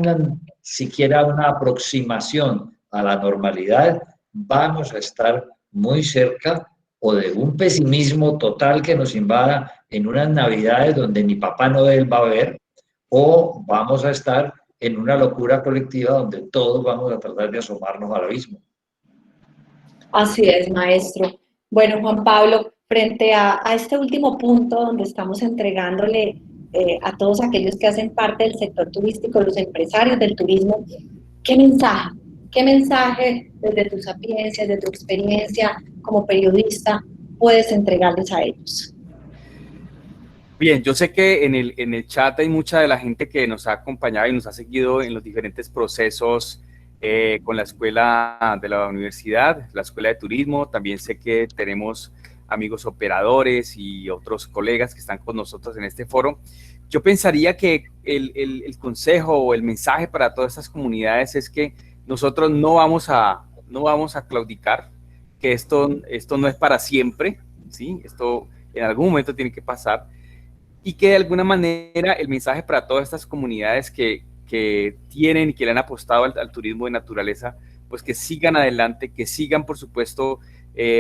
siquiera una aproximación a la normalidad, vamos a estar muy cerca o de un pesimismo total que nos invada en unas navidades donde ni Papá Noel va a haber, o vamos a estar en una locura colectiva donde todos vamos a tratar de asomarnos al abismo. Así es, maestro. Bueno, Juan Pablo, frente a este último punto donde estamos entregándole a todos aquellos que hacen parte del sector turístico, los empresarios del turismo, ¿qué mensaje desde tu sapiencia, desde tu experiencia como periodista puedes entregarles a ellos? Bien, yo sé que en el chat hay mucha de la gente que nos ha acompañado y nos ha seguido en los diferentes procesos con la escuela de la universidad, la escuela de turismo. También sé que tenemos amigos operadores y otros colegas que están con nosotros en este foro. Yo pensaría que el consejo o el mensaje para todas estas comunidades es que nosotros no vamos a claudicar, que esto no es para siempre, ¿sí? Esto en algún momento tiene que pasar. Y que de alguna manera el mensaje para todas estas comunidades que tienen y que le han apostado al turismo de naturaleza, pues que sigan adelante, que sigan, por supuesto,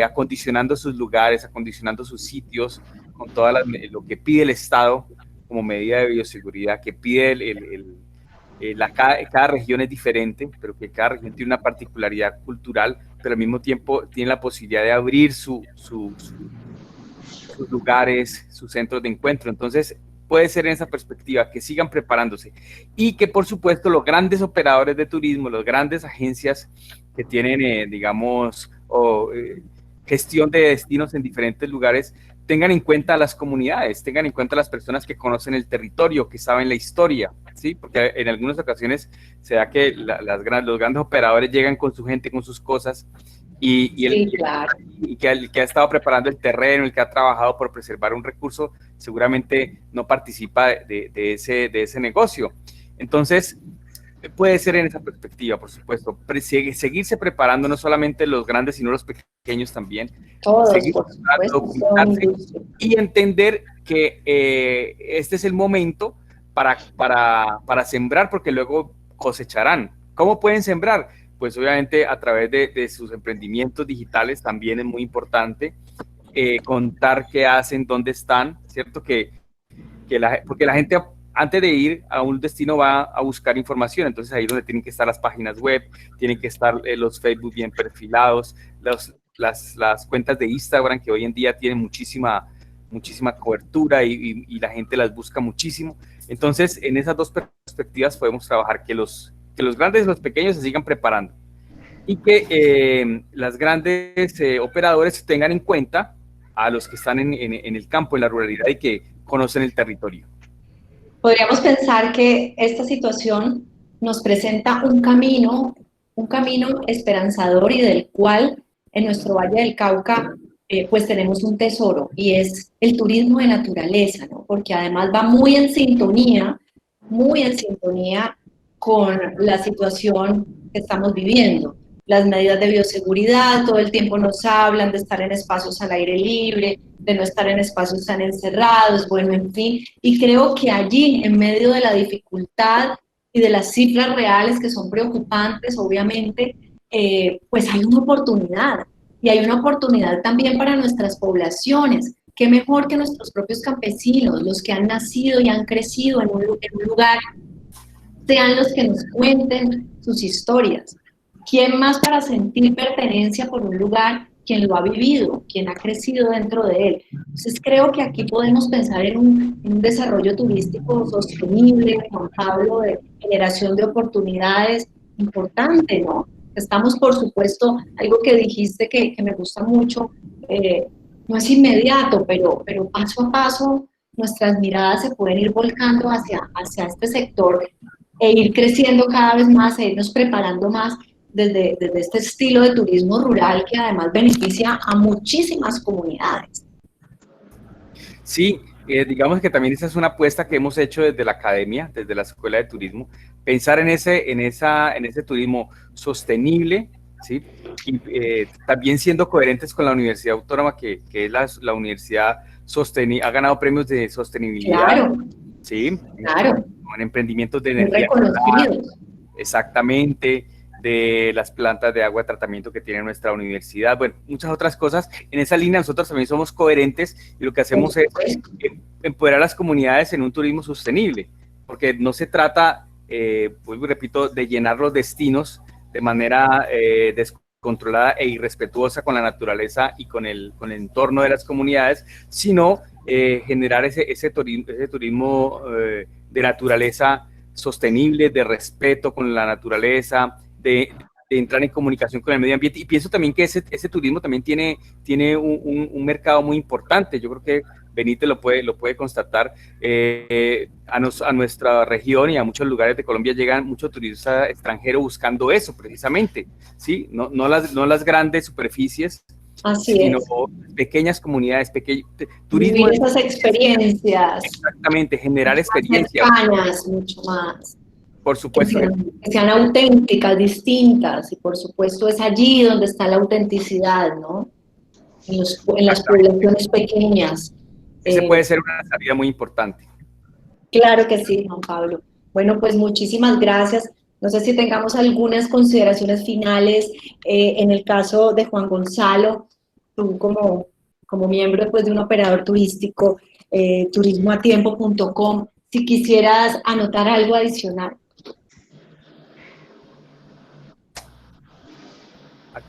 acondicionando sus lugares, acondicionando sus sitios, con todo lo que pide el Estado como medida de bioseguridad, que pide cada región es diferente, pero que cada región tiene una particularidad cultural, pero al mismo tiempo tiene la posibilidad de abrir sus lugares, sus centros de encuentro. Entonces, puede ser en esa perspectiva, que sigan preparándose y que, por supuesto, los grandes operadores de turismo, las grandes agencias que tienen, digamos, gestión de destinos en diferentes lugares, tengan en cuenta a las comunidades, tengan en cuenta a las personas que conocen el territorio, que saben la historia, ¿sí? Porque en algunas ocasiones se da que los grandes operadores llegan con su gente, con sus cosas, y que ha estado preparando el terreno, el que ha trabajado por preservar un recurso, seguramente no participa de ese negocio. Entonces, puede ser en esa perspectiva, por supuesto, seguirse preparando, no solamente los grandes, sino los pequeños también. Todos, seguir por supuesto, y entender que este es el momento para sembrar, porque luego cosecharán. ¿Cómo pueden sembrar? Pues obviamente a través de sus emprendimientos digitales también es muy importante contar qué hacen, dónde están, ¿cierto? Porque la gente antes de ir a un destino va a buscar información, entonces ahí es donde tienen que estar las páginas web, tienen que estar los Facebook bien perfilados, las cuentas de Instagram que hoy en día tienen muchísima cobertura y la gente las busca muchísimo. Entonces, en esas dos perspectivas podemos trabajar, que los grandes y los pequeños se sigan preparando y que las grandes operadores tengan en cuenta a los que están en el campo, en la ruralidad y que conocen el territorio. Podríamos pensar que esta situación nos presenta un camino esperanzador y del cual en nuestro Valle del Cauca pues tenemos un tesoro, y es el turismo de naturaleza, ¿no? Porque además va muy en sintonía con la situación que estamos viviendo. Las medidas de bioseguridad, todo el tiempo nos hablan de estar en espacios al aire libre, de no estar en espacios tan encerrados, bueno, en fin. Y creo que allí, en medio de la dificultad y de las cifras reales que son preocupantes, obviamente, pues hay una oportunidad. Y hay una oportunidad también para nuestras poblaciones. Qué mejor que nuestros propios campesinos, los que han nacido y han crecido en un lugar, sean los que nos cuenten sus historias. ¿Quién más para sentir pertenencia por un lugar? Quien lo ha vivido, quien ha crecido dentro de él. Entonces creo que aquí podemos pensar en un desarrollo turístico sostenible, Juan Pablo, de generación de oportunidades importante, ¿no? Estamos, por supuesto, algo que dijiste que me gusta mucho, no es inmediato, pero paso a paso nuestras miradas se pueden ir volcando hacia este sector e ir creciendo cada vez más, e irnos preparando más desde este estilo de turismo rural que además beneficia a muchísimas comunidades. Sí, digamos que también esa es una apuesta que hemos hecho desde la academia, desde la Escuela de Turismo, pensar en ese turismo sostenible, ¿sí? Y también siendo coherentes con la Universidad Autónoma, que es la universidad ha ganado premios de sostenibilidad. Claro. Sí, claro. Con emprendimientos de energía. Exactamente, de las plantas de agua de tratamiento que tiene nuestra universidad, bueno, muchas otras cosas. En esa línea nosotros también somos coherentes y lo que hacemos es empoderar a las comunidades en un turismo sostenible, porque no se trata, pues repito, de llenar los destinos de manera descontrolada e irrespetuosa con la naturaleza y con el entorno de las comunidades, sino generar ese turismo de naturaleza sostenible, de respeto con la naturaleza, de entrar en comunicación con el medio ambiente. Y pienso también que ese turismo también tiene un mercado muy importante. Yo creo que Benítez lo puede constatar, a nuestra región y a muchos lugares de Colombia llegan muchos turistas extranjeros buscando eso precisamente, ¿sí? No las grandes superficies, sino pequeñas comunidades, turismo. Vivir esas experiencias. Exactamente, generar experiencias. Cercanas, mucho más. Por supuesto. Que sean auténticas, distintas, y por supuesto es allí donde está la autenticidad, ¿no? En las poblaciones pequeñas. Ese puede ser una salida muy importante. Claro que sí, Juan Pablo. Bueno, pues muchísimas gracias. No sé si tengamos algunas consideraciones finales en el caso de Juan Gonzalo, tú como miembro pues, de un operador turístico, turismoatiempo.com, si quisieras anotar algo adicional.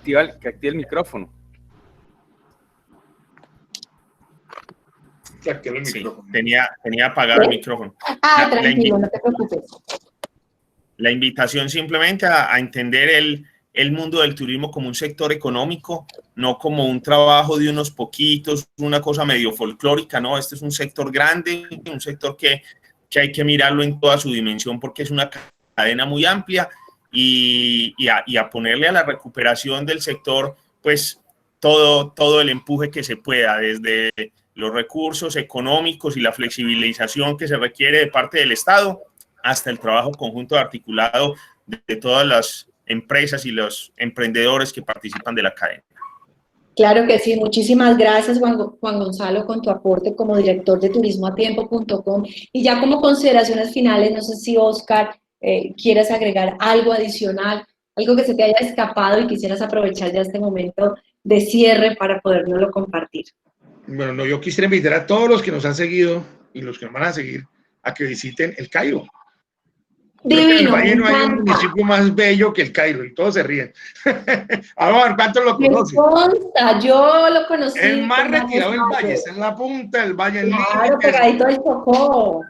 Que active el micrófono. Sí, tenía apagado el micrófono. Tranquilo, no te preocupes. La invitación simplemente a entender el mundo del turismo como un sector económico, no como un trabajo de unos poquitos, una cosa medio folclórica, no, este es un sector grande, un sector que hay que mirarlo en toda su dimensión porque es una cadena muy amplia y a ponerle a la recuperación del sector, pues todo el empuje que se pueda, desde los recursos económicos y la flexibilización que se requiere de parte del Estado, hasta el trabajo conjunto articulado de todas las empresas y los emprendedores que participan de la cadena. Claro que sí, muchísimas gracias Juan Gonzalo con tu aporte como director de turismoatiempo.com. Y ya como consideraciones finales, no sé si Oscar quieres agregar algo adicional, algo que se te haya escapado y quisieras aprovechar ya este momento de cierre para podérnoslo compartir. Bueno, no, yo quisiera invitar a todos los que nos han seguido y los que nos van a seguir a que visiten el Cairo. Divino, en el Valle no hay un municipio más bello que el Cairo y todos se ríen. A ver, ¿cuántos lo conocen? Yo lo conocí. El más retirado del Valle, está en la punta del Valle. Claro, pegadito del Chocó.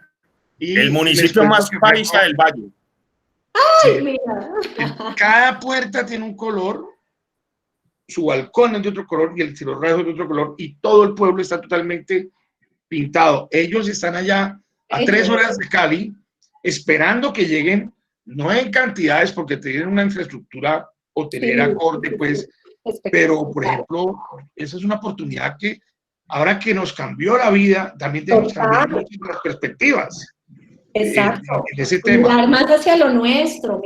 El municipio más paisa del Valle. ¡Ay, sí, mira! Cada puerta tiene un color, su balcón es de otro color y el cielorraso es de otro color y todo el pueblo está totalmente pintado. Ellos están allá a 3 horas de Cali esperando que lleguen, no en cantidades porque tienen una infraestructura hotelera acorde, pues, pero por ejemplo, esa es una oportunidad que ahora que nos cambió la vida, también tenemos que cambiar nuestras perspectivas. Exacto. En ese tema. Mirar más hacia lo nuestro,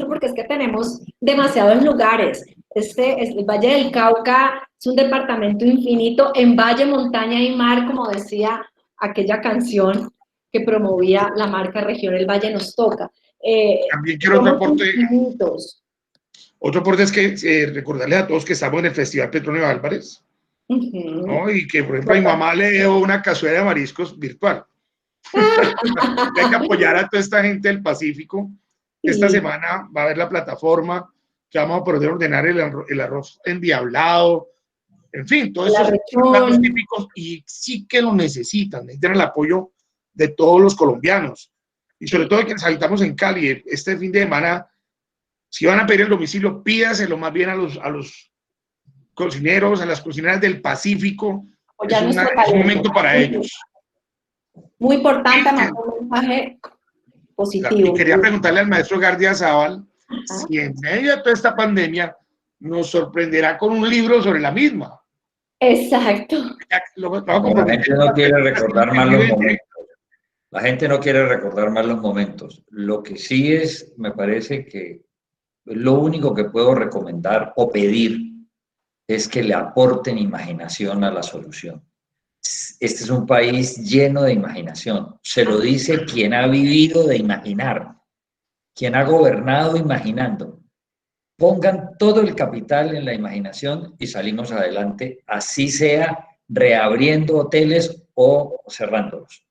porque es que tenemos demasiados lugares. El Valle del Cauca es un departamento infinito, en valle, montaña y mar, como decía aquella canción que promovía la marca Región El Valle Nos Toca. También quiero otro aporte. Otro aporte es que recordarles a todos que estamos en el Festival Petronio Álvarez, ¿no? Y que, por ejemplo, a mi mamá le dio una cazuela de mariscos virtual. Hay que apoyar a toda esta gente del Pacífico. Esta semana va a haber la plataforma que vamos a poder ordenar el arroz endiablado, en fin, todos esos platos típicos y sí que lo necesitan el apoyo de todos los colombianos y sobre todo que nos habitamos en Cali. Este fin de semana, si van a pedir el domicilio, pídaselo más bien a los cocineros, a las cocineras del Pacífico. Es un momento para ellos. Muy importante, un mensaje positivo. Y quería preguntarle al maestro Gardiazabal si en medio de toda esta pandemia nos sorprenderá con un libro sobre la misma. Exacto. La gente no quiere recordar más los momentos. La gente no quiere recordar más los momentos. Lo que sí es, me parece que lo único que puedo recomendar o pedir es que le aporten imaginación a la solución. Este es un país lleno de imaginación. Se lo dice quien ha vivido de imaginar, quien ha gobernado imaginando. Pongan todo el capital en la imaginación y salimos adelante, así sea reabriendo hoteles o cerrándolos.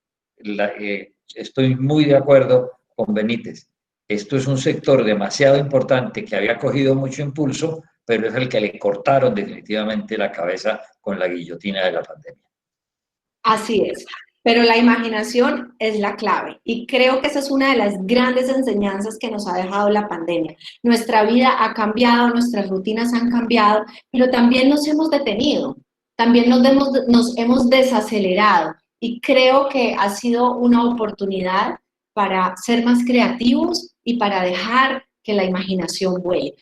Estoy muy de acuerdo con Benítez. Esto es un sector demasiado importante que había cogido mucho impulso, pero es el que le cortaron definitivamente la cabeza con la guillotina de la pandemia. Así es, pero la imaginación es la clave y creo que esa es una de las grandes enseñanzas que nos ha dejado la pandemia. Nuestra vida ha cambiado, nuestras rutinas han cambiado, pero también nos hemos detenido también nos hemos desacelerado y creo que ha sido una oportunidad para ser más creativos y para dejar que la imaginación vuele.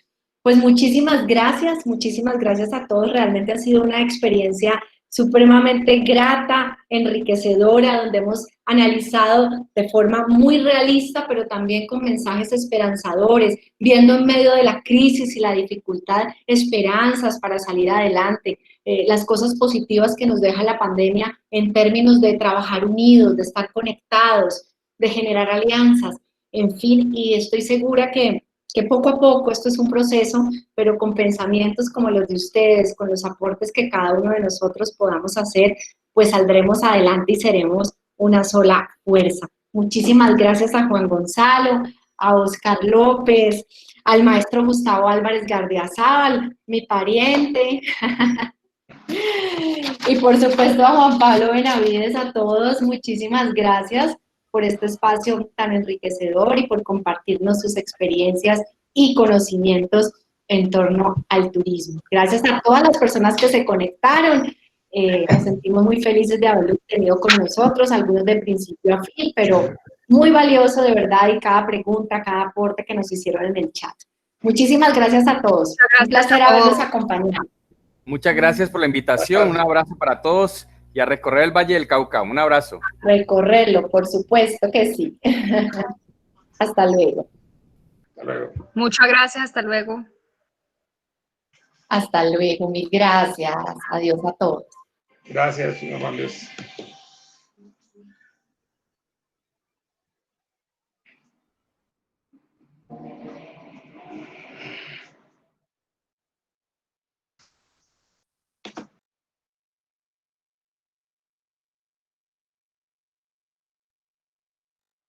Pues muchísimas gracias a todos, realmente ha sido una experiencia supremamente grata, enriquecedora, donde hemos analizado de forma muy realista, pero también con mensajes esperanzadores, viendo en medio de la crisis y la dificultad esperanzas para salir adelante, las cosas positivas que nos deja la pandemia en términos de trabajar unidos, de estar conectados, de generar alianzas, en fin, y estoy segura que poco a poco, esto es un proceso, pero con pensamientos como los de ustedes, con los aportes que cada uno de nosotros podamos hacer, pues saldremos adelante y seremos una sola fuerza. Muchísimas gracias a Juan Gonzalo, a Oscar López, al maestro Gustavo Álvarez Gardiazabal, mi pariente, y por supuesto a Juan Pablo Benavides, a todos, muchísimas gracias por este espacio tan enriquecedor y por compartirnos sus experiencias y conocimientos en torno al turismo. Gracias a todas las personas que se conectaron. Nos sentimos muy felices de haberlo tenido con nosotros, algunos de principio a fin, pero muy valioso de verdad, y cada pregunta, cada aporte que nos hicieron en el chat. Muchísimas gracias a todos. Un placer haberlos acompañado. Muchas gracias por la invitación. Un abrazo para todos y a recorrer el Valle del Cauca. Un abrazo. Recorrerlo, por supuesto que sí. Hasta luego. Hasta luego. Muchas gracias, hasta luego. Hasta luego, mil gracias. Adiós a todos. Gracias, señor Juan Luis.